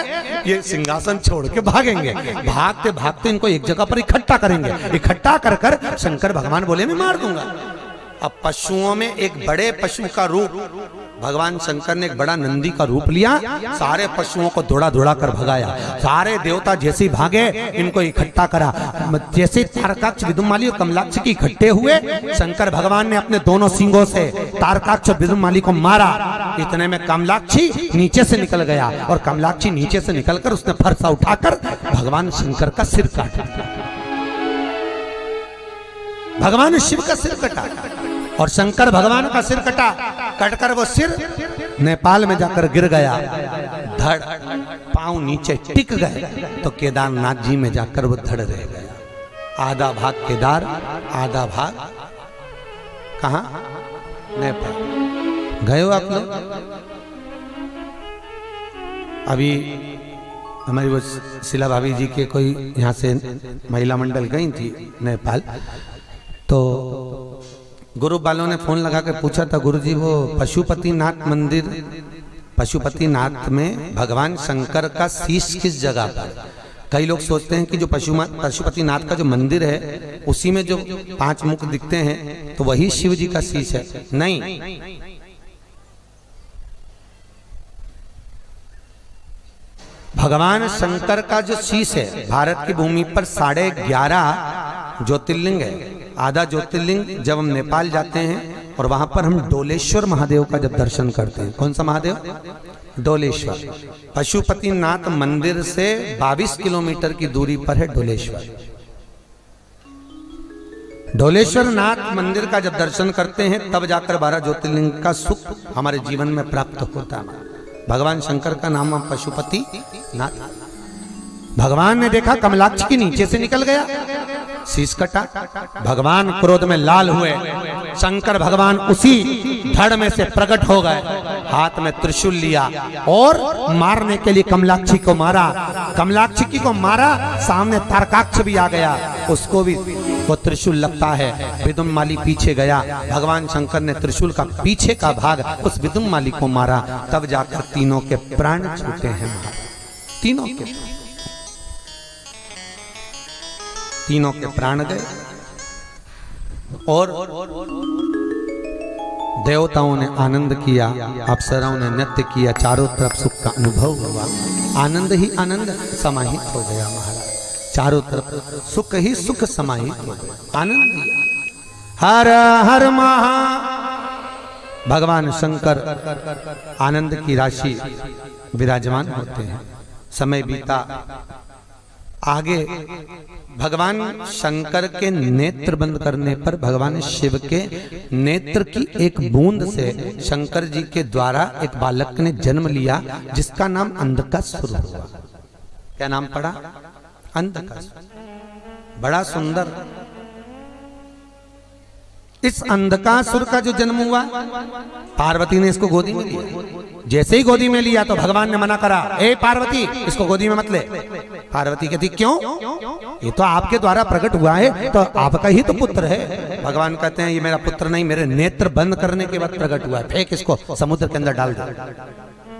ये सिंहासन छोड़ के भागेंगे, भागते भागते इनको एक जगह पर इकट्ठा करेंगे। इकट्ठा कर कर शंकर भगवान बोले मैं मार दूंगा। अब पशुओं में एक बड़े पशु का रूप, भगवान शंकर ने एक बड़ा नंदी का रूप लिया, सारे पशुओं को दौड़ा दौड़ा कर भगाया। सारे देवता जैसे ही भागे इनको इकट्ठा करा। जैसे तारकाक्ष विदुमाली और कमलाक्षी की इकट्ठे हुए, शंकर भगवान ने अपने दोनों सिंगों से तारकाक्ष और विदुमाली को मारा। इतने में कमलाक्षी नीचे से निकल गया और कमलाक्षी नीचे से निकलकर उसने फरसा उठाकर भगवान शंकर का सिर काट दिया। भगवान शिव का सिर कटा और शंकर भगवान का सिर कटा। कटकर वो सिर नेपाल में जाकर गिर गया। धड़ पांव नीचे टिक गए तो केदारनाथ जी में जाकर वो धड़ रह गया। आधा भाग केदार, आधा भाग कहां? नेपाल। गए हो आप लोग? अभी हमारी वो शिला भाभी जी के कोई यहाँ से महिला मंडल गई थी नेपाल, तो गुरु वालों ने फोन लगा कर पूछा था गुरुजी वो पशुपतिनाथ मंदिर, पशुपतिनाथ में भगवान शंकर का शीश किस जगह पर? कई लोग सोचते हैं कि जो पशुपतिनाथ का जो मंदिर है उसी में जो 5 मुख दिखते हैं तो वही शिव जी का शीश है। नहीं, भगवान शंकर का जो शीश है, भारत की भूमि पर 11.5 ज्योतिर्लिंग है। आधा ज्योतिर्लिंग जब हम नेपाल जाते हैं और वहां पर हम डोलेश्वर महादेव का जब दर्शन करते हैं। कौन सा महादेव? डोलेश्वर। पशुपतिनाथ मंदिर से 22 किलोमीटर की दूरी पर है डोलेश्वर। डोलेश्वर नाथ मंदिर का जब दर्शन करते हैं तब जाकर 12 ज्योतिर्लिंग का सुख हमारे जीवन में प्राप्त होता है। भगवान शंकर का नाम पशुपति नाथ। भगवान ने देखा कमलाक्ष के नीचे से निकल गया शीश कटा। भगवान क्रोध में लाल हुए, शंकर भगवान उसी धड़ में से प्रकट हो गए, हाथ में त्रिशूल लिया और मारने के लिए कमलाक्षी को मारा। कमलाक्षी को मारा, सामने तारकाक्ष भी आ गया, उसको भी वो त्रिशूल लगता है। विदुम्माली पीछे गया, भगवान शंकर ने त्रिशूल का पीछे का भाग उस विदुम्माली को मारा, तब जाकर तीनों के प्राण छूटे हैं। तीनों के प्राण गए और देवताओं ने आनंद किया, अप्सराओं ने नृत्य किया, चारों तरफ सुख का अनुभव हुआ। आनंद ही आनंद समाहित हो गया महाराज, चारों तरफ सुख ही सुख समाहित हो गया। आनंद हर हर महा। भगवान शंकर आनंद की राशि विराजमान होते हैं। समय बीता, आगे भगवान शंकर के नेत्र बंद करने पर भगवान शिव के नेत्र की एक बूंद से शंकर जी के द्वारा एक बालक ने जन्म लिया, जिसका नाम अंधकासुर हुआ। क्या नाम पड़ा? अंधकासुर। बड़ा सुंदर। इस अंधकासुर का जो जन्म हुआ, पार्वती ने इसको गोदी में लिया। जैसे ही गोदी में लिया तो भगवान ने मना करा, ए पार्वती, इसको गोदी में मत ले। पार्वती कहती क्यों? ये तो आपके द्वारा प्रकट हुआ है, तो आपका ही तो पुत्र है। भगवान कहते हैं ये मेरा पुत्र नहीं, मेरे नेत्र बंद करने के बाद प्रकट हुआ है, फेंक इसको समुद्र के अंदर डाल दो।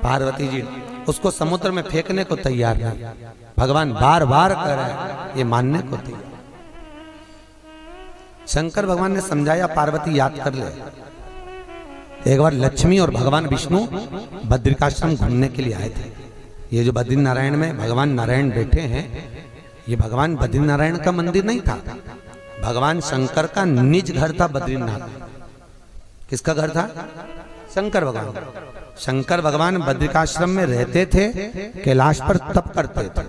पार्वती जी उसको समुद्र में फेंकने को तैयार नहीं, भगवान बार बार कह रहे हैं, ये मानने को तैयार। शंकर भगवान ने समझाया, पार्वती याद कर ले, एक बार लक्ष्मी और भगवान विष्णु बद्रिकाश्रम घूमने के लिए आए थे। ये जो बद्री नारायण में भगवान नारायण बैठे हैं, ये भगवान बद्री नारायण का मंदिर नहीं था, भगवान शंकर का निज घर था बद्रीनाथ। किसका घर था? शंकर भगवान। शंकर भगवान बद्रिकाश्रम में रहते थे, कैलाश पर तप करते थे।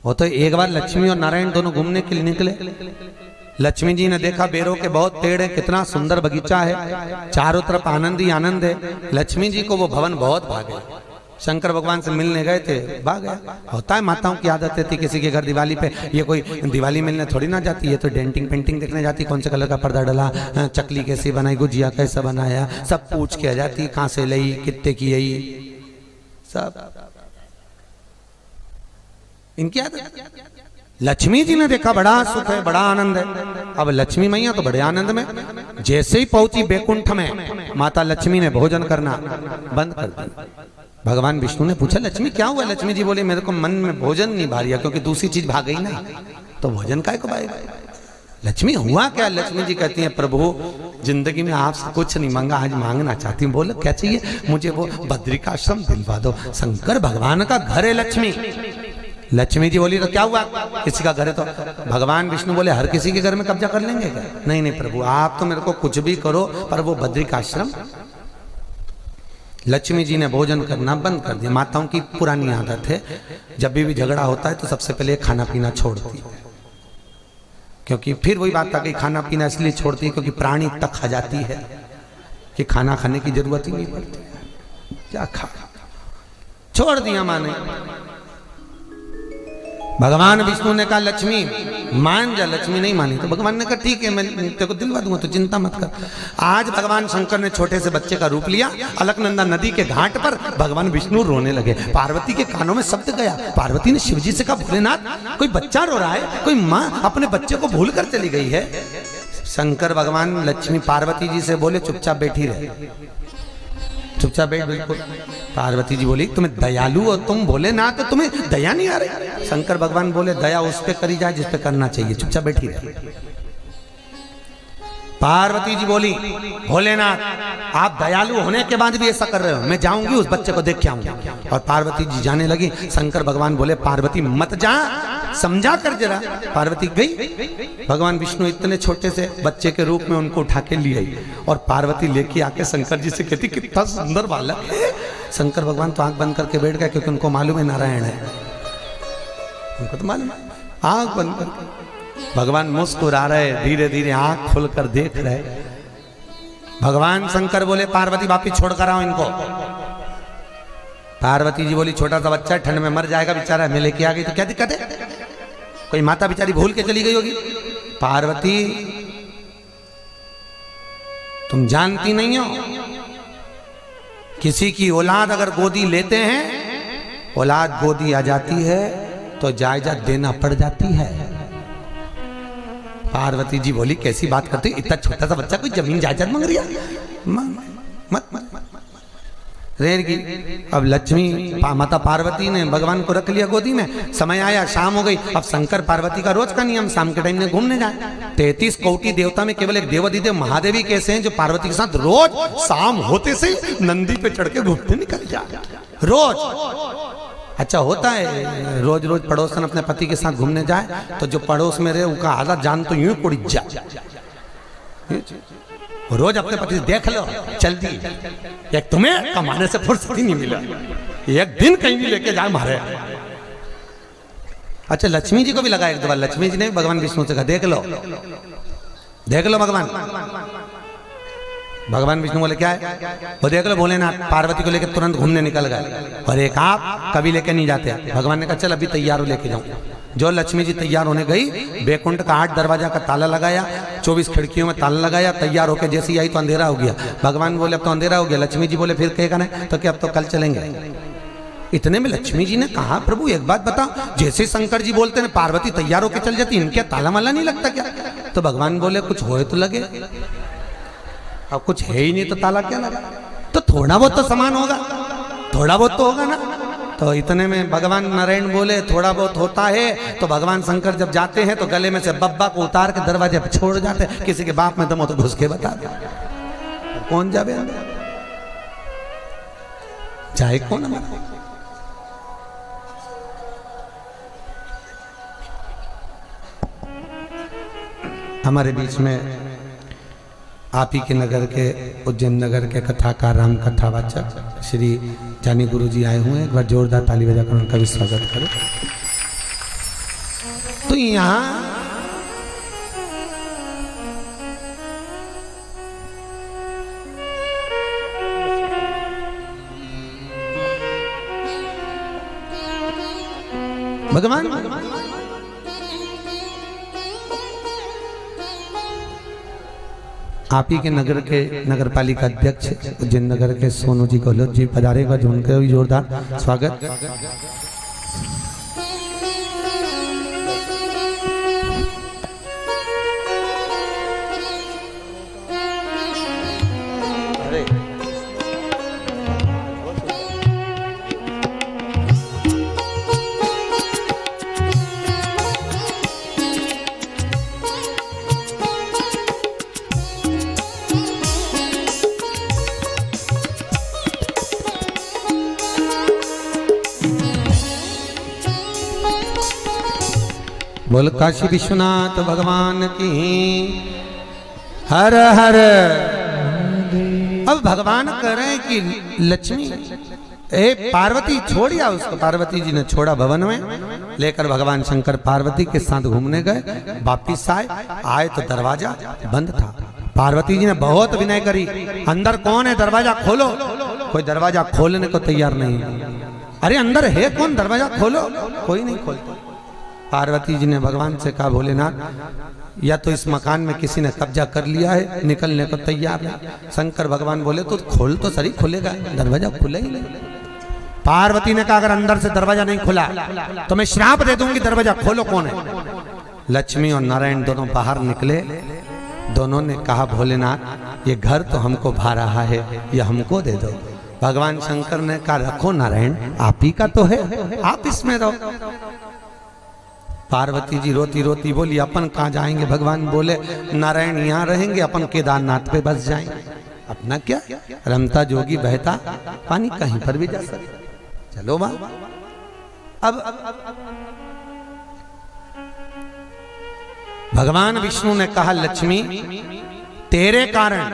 वो तो एक बार लक्ष्मी और नारायण दोनों घूमने के लिए निकले। लक्ष्मी जी ने देखा बेरों के बहुत पेड़ है, कितना सुंदर बगीचा है, चारों तरफ आनंद ही आनंद है। लक्ष्मी जी को वो भवन बहुत भागे। शंकर भगवान से मिलने गए थे, भाग गया। होता है, माताओं की आदत थी, किसी के घर दिवाली पे, ये कोई दिवाली मिलने थोड़ी ना जाती है, तो डेंटिंग पेंटिंग देखने जाती, कौन से कलर का पर्दा डला, चकली कैसी बनाई, गुजिया कैसा बनाया, सब पूछ के आ जाती, कहाँ से लाई, कितने की आई, सब इनकी आदत। लक्ष्मी जी ने देखा बड़ा सुख है, बड़ा आनंद है। अब लक्ष्मी मैया तो बड़े आनंद में, जैसे ही पहुंची बैकुंठ में, माता लक्ष्मी ने भोजन करना बंद कर दिया। भगवान विष्णु ने पूछा, लक्ष्मी क्या हुआ? लक्ष्मी जी बोले, मेरे को मन में भोजन नहीं भा रिया, क्योंकि दूसरी चीज भाग गई ना, तो भोजन काय को भाएगा? लक्ष्मी हुआ क्या? लक्ष्मी जी कहती हैं, प्रभु जिंदगी में आपसे कुछ नहीं मांगा, आज मांगना चाहती हूँ। बोले क्या चाहिए? मुझे वो बद्रिकाश्रम दिलवा दो। शंकर भगवान का घर है लक्ष्मी। लक्ष्मी जी बोली, तो क्या हुआ? किसी का घर है तो? भगवान विष्णु बोले, हर किसी के घर में कब्जा कर लेंगे क्या? नहीं नहीं प्रभु, आप तो मेरे को कुछ भी करो, पर वो बद्रिकाश्रम। लक्ष्मी जी ने भोजन करना बंद कर दिया। माताओं की पुरानी आदत है, जब भी झगड़ा होता है तो सबसे पहले खाना पीना छोड़ती है, क्योंकि फिर वही बात आ गई, खाना पीना इसलिए छोड़ती है क्योंकि प्राणी तक खा जाती है कि खाना खाने की जरूरत ही नहीं पड़ती। क्या खा, छोड़ दिया माँ ने। भगवान विष्णु ने कहा, लक्ष्मी मान जा। लक्ष्मी नहीं मानी तो भगवान ने कहा, ठीक है मैं तेरे को दिलवा दूंगा, तो चिंता मत कर। आज भगवान शंकर ने छोटे से बच्चे का रूप लिया। अलकनंदा नदी के घाट पर भगवान विष्णु रोने लगे। पार्वती के कानों में शब्द गया। पार्वती ने शिवजी से कहा, भोलेनाथ कोई बच्चा रो रहा है, कोई माँ अपने बच्चे को भूल कर चली गई है। शंकर भगवान लक्ष्मी पार्वती जी से बोले, चुपचाप बैठी रहे, चुपचाप बैठ। बिल्कुल। पार्वती जी बोली, तुम्हें दयालु और तुम बोले ना, तो तुम्हें दया नहीं आ रही। शंकर भगवान बोले, दया उस पे करी जाए जिस पे करना चाहिए, चुपचाप बैठी रहे। पार्वती जी बोली, भोलेनाथ आप दयालु होने के बाद भी ऐसा कर रहे हो, मैं जाऊंगी उस बच्चे को देख के आऊंगी। और पार्वती जी जाने लगी। शंकर भगवान बोले, पार्वती मत जा, समझा कर जरा। पार्वती गई। भगवान विष्णु इतने छोटे से बच्चे के रूप में उनको उठा के ले आई, और पार्वती लेके आके शंकर जी से कहती, कितना सुंदर बालक है। शंकर भगवान तो आंख बंद करके बैठ गए, क्योंकि उनको मालूम है नारायण है, उनको तो मालूम है। आंख बंद करके भगवान मुस्कुरा रहे, धीरे धीरे आंख खोलकर देख रहे। भगवान शंकर बोले, पार्वती वापिस छोड़ कर आओ इनको। पार्वती जी बोली, छोटा सा बच्चा ठंड में मर जाएगा बेचारा, मैं लेके आ गई तो क्या दिक्कत है? कोई माता बेचारी भूल के चली गई होगी। पार्वती तुम जानती नहीं हो, किसी की औलाद अगर गोदी लेते हैं, औलाद गोदी आ जाती है तो जायदाद देना पड़ जाती है। पार्वती जी बोली कैसी बात करती, इतना छोटा सा बच्चा कोई जमीन जायदाद मांग रही है, मत रेर की। अब लक्ष्मी माता पार्वती ने भगवान को रख लिया गोदी में। समय आया, शाम हो गई। अब शंकर पार्वती का रोज का नियम शाम के टाइम में घूमने जाए। 33 कोटि देवता में केवल एक देवाधिदेव महादेवी कैसे हैं जो पार्वती के साथ रोज शाम होते से नंदी पे चढ़ के घूमने निकल जाए रोज। अच्छा होता है रोज रोज पड़ोसन अपने पति के साथ घूमने जाए तो जो पड़ोस में रहे उनका हालत जान तो यूं पड़ी जा। रोज अपने पति से देख लो चल दी, एक तुम्हें कमाने से फुर्सत ही नहीं मिला, एक दिन कहीं भी लेके जाए मारे। अच्छा लक्ष्मी जी को भी लगा एक दो बार। लक्ष्मी जी ने भगवान विष्णु से कहा देख लो भगवान विष्णु बोले क्या है, वो देख लो भोलेनाथ पार्वती को लेकर तुरंत घूमने निकल गए। और एक आप कभी लेके नहीं जाते। भगवान ने कहा चल अभी तैयार हो लेके जाऊं। जो लक्ष्मी जी तैयार होने गई, बैकुंठ का 8 दरवाजा का ताला लगाया, 24 खिड़कियों में ताला लगाया, तैयार होकर जैसी आई तो अंधेरा हो गया। भगवान बोले अब तो अंधेरा हो गया। लक्ष्मी जी बोले फिर कहेगा नहीं तो क्या अब तो कल चलेंगे। इतने में लक्ष्मी जी ने कहा प्रभु एक बात बताओ, जैसे शंकर जी बोलते हैं पार्वती तैयार होकर चल जाती, इनके ताला माला नहीं लगता क्या? तो भगवान बोले कुछ होए तो लगे, अब कुछ है ही नहीं तो ताला क्या लगा? तो थोड़ा बहुत तो सामान होगा, थोड़ा बहुत तो होगा ना। तो इतने में भगवान नारायण बोले थोड़ा बहुत होता है। तो भगवान शंकर जब जाते हैं तो गले में से बब्बा को उतार के दरवाजे पे छोड़ जाते हैं। किसी के बाप में दम हो तो घुस के बता दे, कौन जावे जाए कौन। हमारे बीच में आप ही के नगर के उज्जैन नगर के कथाकार राम कथावाचक श्री जानी गुरु जी आए हुए हैं। एक बार जोरदार ताली बजाकर उनका भी स्वागत करें। तो यहाँ भगवान आप ही के नगर के नगर पालिका अध्यक्ष उज्जैन नगर के सोनू जी गहलोत जी पधारेगा, जो उनका भी जोरदार स्वागत। बोल काशी विश्वनाथ भगवान की हर हर। अब भगवान कह रहे हैं कि लक्ष्मी पार्वती छोड़िया उसको। पार्वती जी ने छोड़ा भवन में, लेकर भगवान शंकर पार्वती के साथ घूमने गए। वापिस आए तो दरवाजा बंद था। पार्वती जी ने बहुत विनय करी, अंदर कौन है दरवाजा खोलो। कोई दरवाजा खोलने को तैयार नहीं। अरे अंदर है कौन, दरवाजा खोलो। कोई नहीं खोलता। पार्वती जी ने भगवान से कहा भोलेनाथ या तो इस मकान में किसी ने कब्जा कर लिया है, निकलने को तैयार है। शंकर भगवान बोले तो खोल तो सही, खुलेगा दरवाजा खुला ही नहीं। पार्वती ने कहा अगर अंदर से दरवाजा नहीं खुला तो मैं श्राप दे दूंगी, दरवाजा खोलो कौन है। लक्ष्मी और नारायण दोनों बाहर निकले। दोनों ने कहा भोलेनाथ ये घर तो हमको भा रहा है, ये हमको दे दो। भगवान शंकर ने कहा रखो नारायण, आप ही का तो है, आप इसमें रहो। पार्वती जी रोती रोती बोली अपन कहाँ जाएंगे। भगवान बोले नारायण यहाँ रहेंगे, अपन केदारनाथ पे बस जाएंगे। अपना क्या, रमता जोगी बहता पानी कहीं पर भी जा सकता। चलो माँ। अब भगवान विष्णु ने कहा लक्ष्मी तेरे कारण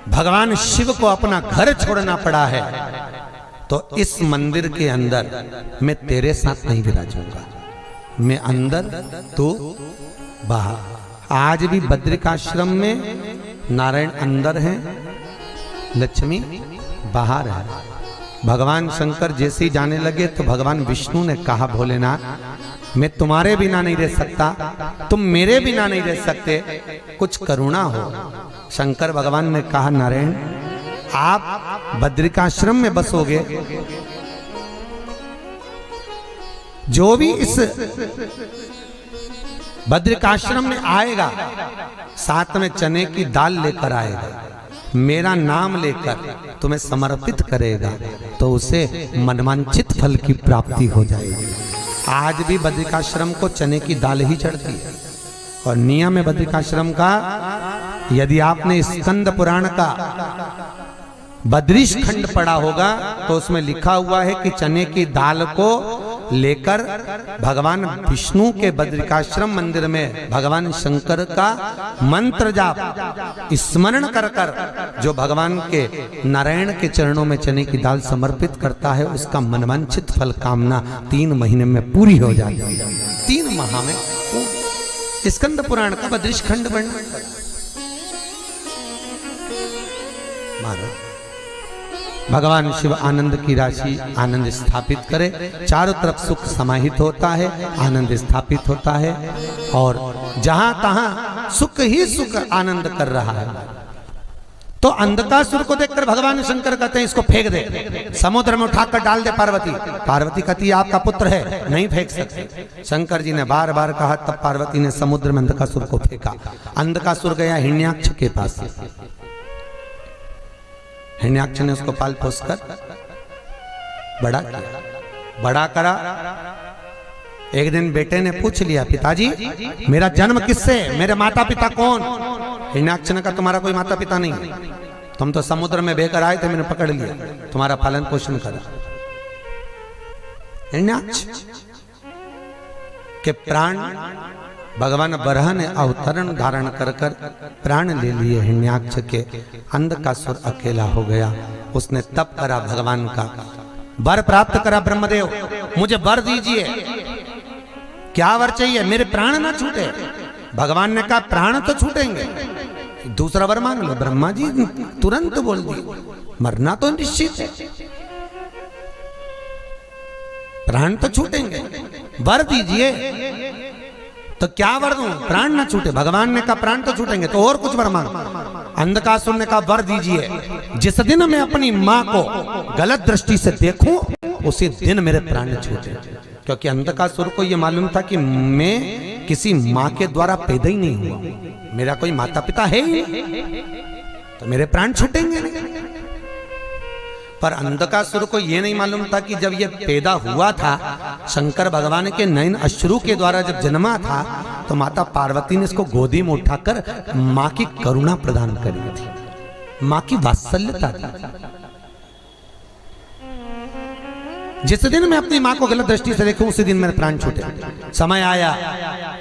भगवान शिव को अपना घर छोड़ना पड़ा है, तो इस मंदिर के अंदर मैं तेरे साथ नहीं विराजूंगा। मैं अंदर तो बाहर। आज भी बद्रिकाश्रम में नारायण अंदर हैं, लक्ष्मी बाहर है। भगवान शंकर जैसे ही जाने लगे तो भगवान विष्णु ने कहा भोलेनाथ मैं तुम्हारे बिना नहीं रह सकता, तुम मेरे बिना नहीं रह सकते, कुछ करुणा हो। शंकर भगवान ने कहा, नारायण आप बद्रिकाश्रम में बसोगे, जो भी इस बद्रिकाश्रम में आएगा साथ में चने की दाल लेकर आएगा, मेरा नाम लेकर तुम्हें समर्पित करेगा, तो उसे मनवांछित फल की प्राप्ति हो जाएगी। आज भी बद्रिकाश्रम को चने की दाल ही चढ़ती है। और नियम है बद्रिकाश्रम का, यदि आपने स्कंद पुराण का बद्रीश खंड पढ़ा होगा तो उसमें लिखा हुआ है कि चने की दाल को लेकर भगवान विष्णु के बद्रिकाश्रम मंदिर में भगवान शंकर का मंत्र जाप स्मरण कर कर जो भगवान के नारायण के चरणों में चने की दाल समर्पित करता है, उसका मनवांछित फल कामना 3 महीने में पूरी हो जाती है। 3 माह में स्कंद पुराण का बद्रीश खंड वर्णन महाराज। भगवान शिव आनंद की राशि आनंद स्थापित करे, चारों तरफ सुख समाहित होता है, आनंद स्थापित होता है, और जहां तहां सुख ही सुख आनंद कर रहा है। तो अंधकासुर को देखकर भगवान शंकर कहते हैं इसको फेंक दे, समुद्र में उठाकर डाल दे पार्वती। पार्वती कहती है आपका पुत्र है, नहीं फेंक सकते। शंकर जी ने बार बार कहा, तब पार्वती ने समुद्र में अंधकासुर को फेंका। अंधकासुर गया हिरण्याक्ष के पास, हिरण्याक्ष ने उसको पाल पोस कर बड़ा किया, बड़ा करा। एक दिन बेटे ने पूछ लिया, पिताजी मेरा जन्म किससे, मेरे माता पिता कौन? हिरण्याक्ष ने कहा तुम्हारा कोई माता पिता नहीं, तुम तो समुद्र में बहकर आए थे, मैंने पकड़ लिया, तुम्हारा पालन पोषण करा। हिरण्याक्ष के प्राण भगवान बरह ने अवतरण धारण कर कर प्राण ले लिए हिरण्याक्ष के। अंधकासुर अकेला हो गया। उसने तप करा, भगवान का वर प्राप्त करा, ब्रह्मदेव मुझे वर दीजिए। क्या वर चाहिए? मेरे प्राण ना छूटे। भगवान ने कहा प्राण तो छूटेंगे, दूसरा वर मांग लो। ब्रह्मा जी तुरंत बोल दिए, मरना तो निश्चित है, प्राण तो छूटेंगे, वर दीजिए। तो क्या वर दूं? प्राण ना छूटे। भगवान ने कहा प्राण तो छूटेंगे, तो और कुछ वर मांग। अंधकासुर ने कहा वर दीजिए, जिस दिन मैं अपनी मां को गलत दृष्टि से देखूं उसी दिन मेरे प्राण छूटे। क्योंकि अंधकासुर को यह मालूम था कि मैं किसी मां के द्वारा पैदा ही नहीं हुआ, मेरा कोई माता पिता है ही नहीं, तो मेरे प्राण छूटेंगे नहीं। पर अंधकासुर को यह नहीं मालूम था कि जब यह पैदा हुआ था, शंकर भगवान के नयन अश्रु के द्वारा जब जन्मा था, तो माता पार्वती ने इसको गोदी में उठाकर मां की करुणा प्रदान करी थी, मां की वात्सल्यता थी। जिस दिन मैं अपनी मां को गलत दृष्टि से देखूं उसी दिन मेरे प्राण छूटे। समय आया,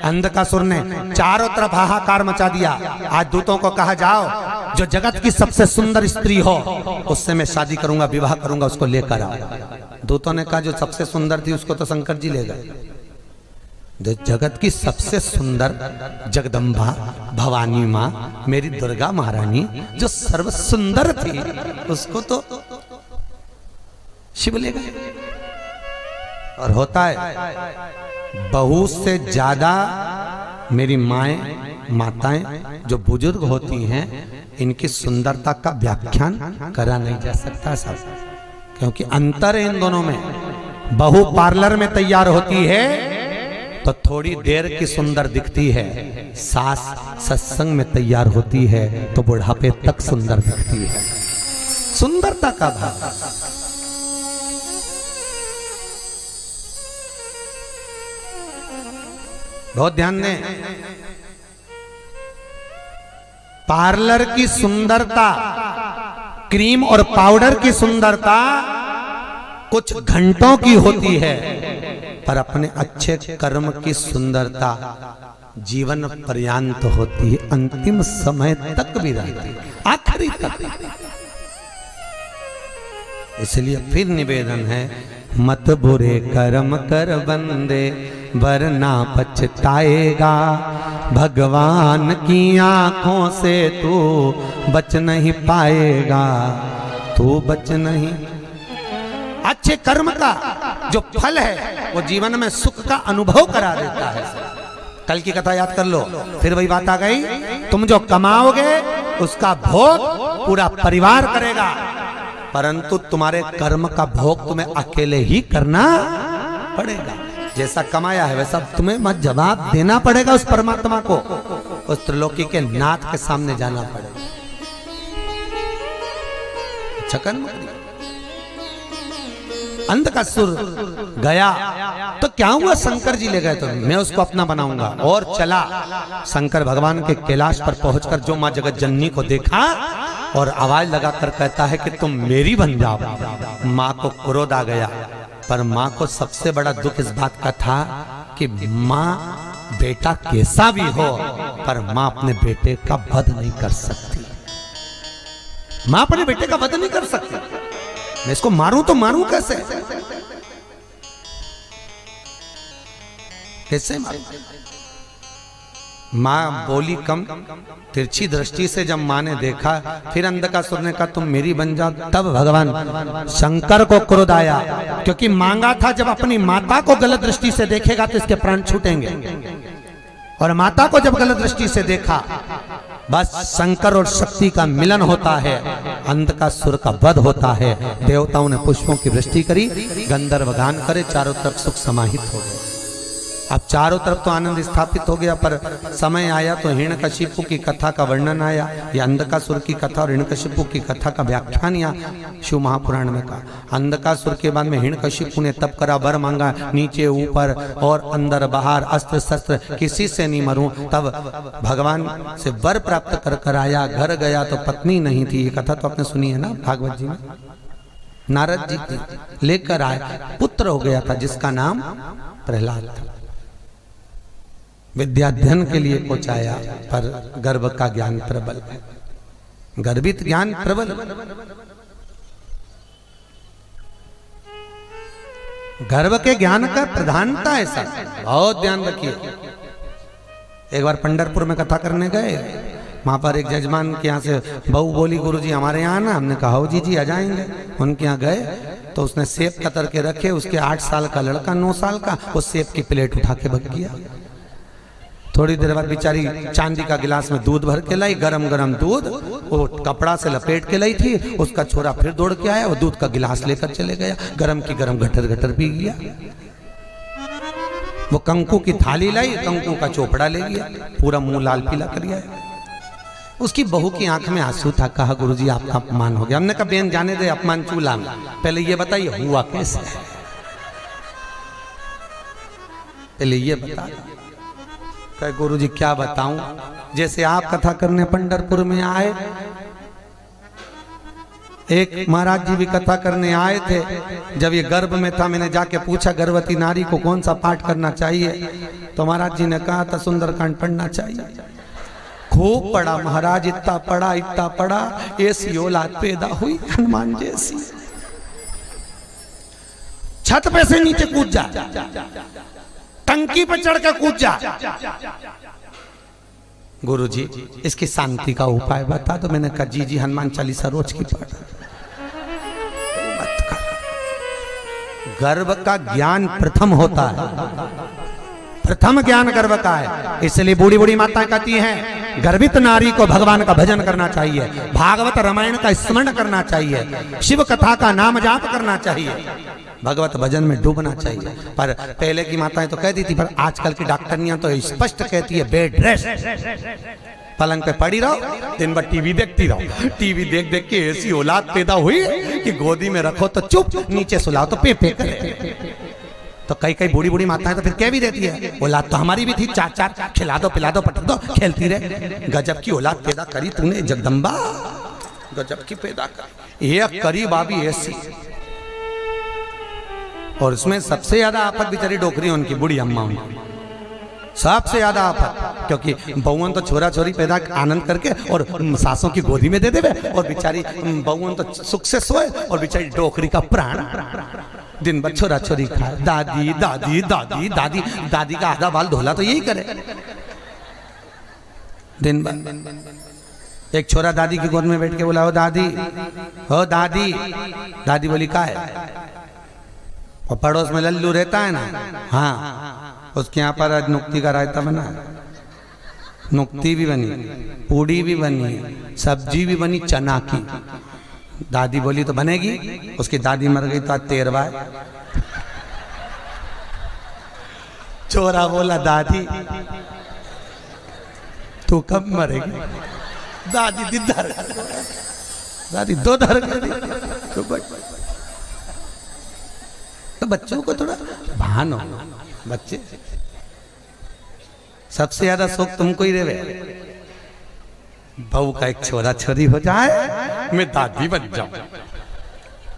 अंधकासुर ने चारों तरफ हाहाकार मचा दिया। आज दूतों को कहा जाओ, जो जगत की सबसे सुंदर स्त्री हो उससे मैं शादी करूंगा, विवाह करूंगा, उसको लेकर आओ। दूतों ने कहा जो सबसे सुंदर थी उसको तो शंकर जी ले गए। जो जगत की सबसे सुंदर जगदम्बा भवानी मां मेरी दुर्गा महारानी जो सर्व सुंदर थी, उसको तो शिव ले गए। और होता है बहू से ज्यादा मेरी माताएं जो बुजुर्ग होती हैं, इनकी सुंदरता का व्याख्यान करा नहीं जा सकता साहब, क्योंकि अंतर है इन दोनों में। बहू पार्लर में तैयार होती है तो थोड़ी देर की सुंदर दिखती है, सास सत्संग में तैयार होती है तो बुढ़ापे तक सुंदर दिखती है। सुंदरता का भाव। बहुत ध्यान दें, पार्लर की सुंदरता, क्रीम और पाउडर की सुंदरता कुछ घंटों की होती है, पर अपने अच्छे कर्म की सुंदरता जीवन पर्यंत होती है, अंतिम समय तक भी रहती है, आखिरी तक। इसलिए फिर निवेदन है, मत बुरे कर्म कर बंदे वरना पछताएगा, भगवान की आंखों से तू बच नहीं पाएगा, तू बच नहीं। अच्छे कर्म का जो फल है वो जीवन में सुख का अनुभव करा देता है। कल की कथा याद कर लो, फिर वही बात आ गई, तुम जो कमाओगे उसका भोग पूरा परिवार करेगा, परंतु तुम्हारे कर्म का भोग तुम्हें अकेले ही करना पड़ेगा। जैसा कमाया है वैसा तुम्हें मत जवाब देना पड़ेगा उस परमात्मा को, उस त्रिलोकी के नाथ के सामने जाना पड़ेगा। चकन अंधकासुर गया तो क्या हुआ, शंकर जी ले गए तो मैं उसको अपना बनाऊंगा, और चला शंकर भगवान के कैलाश पर पहुंचकर जो मां जगत जननी को देखा और आवाज लगाकर कहता है कि तुम मेरी बन जाओ। मां को क्रोध आ गया, पर मां को सबसे बड़ा दुख इस बात का था कि मां बेटा कैसा भी हो पर मां अपने बेटे का वध नहीं कर सकती। मां अपने बेटे का वध नहीं कर सकती। मैं इसको मारूं तो मारूं कैसे, कैसे मारूं? मां बोली कम, तिरछी दृष्टि से जब मां ने देखा, फिर अंधकासुर ने कहा तुम मेरी बन जाओ, तब भगवान शंकर को क्रोध आया, क्योंकि मांगा था जब अपनी माता को गलत दृष्टि से देखेगा तो इसके प्राण छूटेंगे, और माता को जब गलत दृष्टि से देखा बस शंकर और शक्ति का मिलन होता है, अंधकासुर का वध होता है। देवताओं ने पुष्पों की वृष्टि करी, गंधर्व गान करे, चारों तरफ सुख समाहित हो गए। अब चारों तरफ तो आनंद स्थापित हो गया, पर समय आया तो हिरण्यकशिपु की कथा का वर्णन आया। यह अंधकासुर की कथा और हिरण्यकशिपु की कथा का व्याख्यान यहाँ शिव महापुराण में कहा। अंधकासुर के बाद में हिरण्यकशिपु ने तप करा, वर मांगा, नीचे ऊपर और अंदर बाहर, अस्त्र शस्त्र किसी से नहीं मरूं। तब भगवान से वर प्राप्त कर कर आया, घर गया तो पत्नी नहीं थी। ये कथा तो आपने सुनी है ना भागवत जी में। नारद जी लेकर आए, पुत्र हो गया था जिसका नाम प्रहलाद था। विद्याध्ययन के लिए पहुंचाया, पर गर्भ का ज्ञान प्रबल, गर्भित ज्ञान प्रबल। गर्भ के ज्ञान का प्रधानता है सर, बहुत ध्यान रखिए। एक बार पंढरपुर में कथा करने गए, वहां पर एक जजमान के यहाँ से बहू बोली गुरुजी हमारे यहाँ ना, हमने कहा जी जी आ जाएंगे। उनके यहाँ गए तो उसने सेब कतर के रखे, उसके 8 साल का लड़का 9 साल का, उस सेब की प्लेट उठा के भग गया। थोड़ी देर बाद बेचारी चांदी का गिलास में दूध भर के लाई, गरम गरम दूध, वो कपड़ा से लपेट के लाई थी। उसका छोरा फिर दौड़ के आया, वो दूध का गिलास लेकर चले गया, गरम की गरम घटर घटर पी गया। वो कंकु की थाली लाई, कंकु का चोपड़ा ले गया, पूरा मुंह लाल पीला कर गया। उसकी बहू की आंख में आंसू था। कहा गुरुजी आपका अपमान हो गया। हमने कहा बेन जाने दे, अपमान चूल्हा में, पहले ये बताइए हुआ कैसे, पहले ये बता। गुरुजी क्या बताऊं, जैसे आप कथा करने पंढरपुर में आए, एक महाराज जी भी कथा करने आए थे। जब ये गर्भ में था, मैंने जाके पूछा गर्भवती नारी को कौन सा पाठ करना चाहिए, तो महाराज जी ने कहा था सुंदरकांड पढ़ना चाहिए। खूब पढ़ा महाराज, इतना पढ़ा, ऐसी औलाद पैदा हुई हनुमान जैसी। छत पे से नीचे कूद जा, टंकी पर चढ़ कर कूद जा। गुरुजी इसकी शांति का उपाय बता दो। मैंने कहा जी हनुमान चालीसा रोज की पढ़। गर्भ का ज्ञान प्रथम होता है, प्रथम ज्ञान गर्भ का है। इसलिए बूढ़ी बूढ़ी माताएं कहती हैं गर्भित नारी को भगवान का भजन करना चाहिए, भागवत रामायण का स्मरण करना चाहिए, शिव कथा का नाम जाप करना चाहिए, भगवत भजन में डूबना चाहिए। पर पहले की माताएं तो कहती थी, पर आजकल की डॉक्टरनियां तो स्पष्ट कहती है बेड रेस्ट, पलंग पे पड़ी रहो, दिन भर टीवी देखती रहो। टीवी देख देख के ऐसी औलाद पैदा हुई कि गोदी में रखो तो चुप, नीचे सुलाओ तो पे करे। तो कई कई बूढ़ी बूढ़ी माताएं तो फिर कह भी देती है औलाद तो हमारी भी थी, 4 खिला दो पिला दो पटक दो खेलती रहे। गजब की औलाद पैदा करी तूने जगदम्बा, गजब की पैदा करी। एक करी बाबी ऐसी, और उसमें सबसे ज्यादा आफत बेचारी डोकरी उनकी बूढ़ी अम्मा उनकी, सबसे ज्यादा आफत। क्योंकि बहुअन तो छोरा छोरी पैदा आनंद करके और सासों की गोदी में दे देवे, और बेचारी बहुअन तो सुख से सोए, और बेचारी डोकरी का प्राण दिन भर छोरा छोरी खाए। दादी दादी दादी दादी दादी का आधा बाल धोला तो यही करे दिन भर। एक छोरा दादी की गोद में बैठ के बोला, ओ दादी, ओ दादी। दादी बोली का है? और पड़ोस में लल्लू रहता है ना, हाँ, उसके यहाँ पर आज नुक्ति का रायता बना, नुक्ति भी बनी, पूड़ी भी बनी, सब्जी भी बनी चना की। दादी बोली तो बनेगी, उसकी दादी मर गई तो आज 13वां है। चोरा बोला दादी तू कब मरेगी? दादी दिद्दर, दादी दो धर तो बच्चों को थोड़ा भान हो। बच्चे सबसे ज्यादा शौक तुमको ही रेवे, बहू का एक छोरा छोरी हो जाए, मैं दादी बन जाऊं।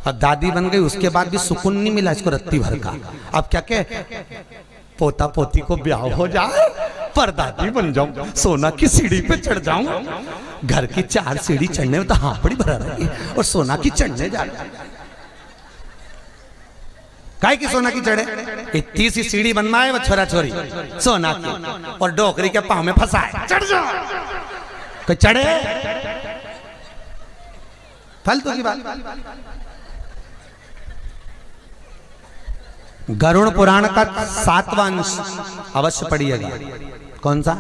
और दादी बन गई उसके बाद भी सुकून नहीं मिला इसको रत्ती भर का। अब क्या कहे, पोता पोती को ब्याह हो जाए पर दादी बन जाऊं, सोना की सीढ़ी पे चढ़ जाऊं। घर की 4 सीढ़ी चढ़ने में तो हापड़ी भरा रही और सोना की चढ़ने जा रही। काय की सोना की चढ़े? इतनी सी सीढ़ी बनवाए वो छोरा छोरी सोना की और डोकरी के पांव में फंसाए, चढ़ जाओ। कोई चढ़े? फालतू की बात। गरुड़ पुराण का 7वां अंश अवश्य पढ़िएगा। कौन सा?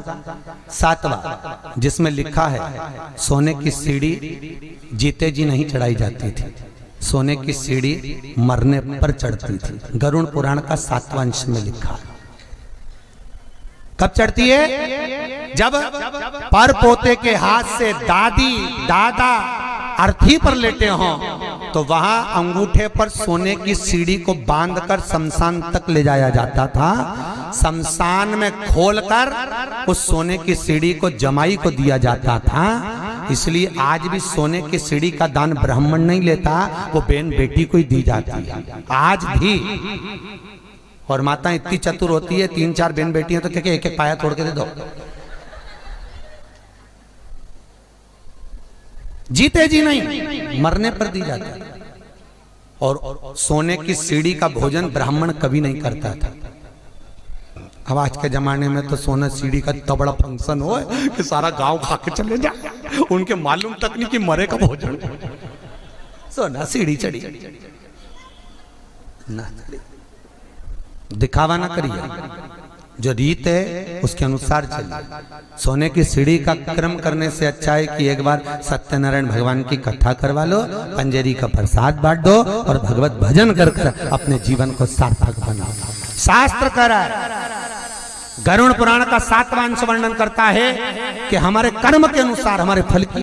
7वां, जिसमें लिखा है सोने की सीढ़ी जीते जी नहीं चढ़ाई जाती थी, सोने की सीढ़ी मरने पर चढ़ती थी। गरुड़ पुराण का 7वां अंश में लिखा है। कब चढ़ती है? जब पर पोते के हाथ से दादी दादा अर्थी पर लेटे हों तो वहां अंगूठे पर सोने की सीढ़ी को बांधकर शमशान तक ले जाया जाता था। शमशान में खोलकर उस सोने की सीढ़ी को जमाई को दिया जाता था। इसलिए आज भी सोने की सीढ़ी का दान ब्राह्मण नहीं लेता, वो बहन बेटी को ही दी जाती है आज भी। और माता इतनी चतुर होती है, 3-4 बहन बेटियां तो क्या एक एक पाया तोड़ के दे दो, जीते जी नहीं मरने पर दी जाती है। और सोने की सीढ़ी का भोजन ब्राह्मण कभी नहीं करता था। अब आज के जमाने में तो सोना सीढ़ी का इतना बड़ा फंक्शन हो कि सारा गांव खा के चले जाए, उनके मालूम तक नहीं कि मरे का भोजन। सोना सीढ़ी चढ़ी ना, दिखावा ना करिए, जो रीत है उसके अनुसार चलिए। सोने की सीढ़ी का क्रम करने से अच्छा है कि एक बार सत्यनारायण भगवान की कथा करवा लो, पंजेरी का प्रसाद बांट दो और भगवत भजन कर कर अपने जीवन को सार्थक बनाओ। शास्त्र कह रहा है, गरुड़ पुराण का 7वां अंश वर्णन करता है कि हमारे कर्म के अनुसार हमारे फल की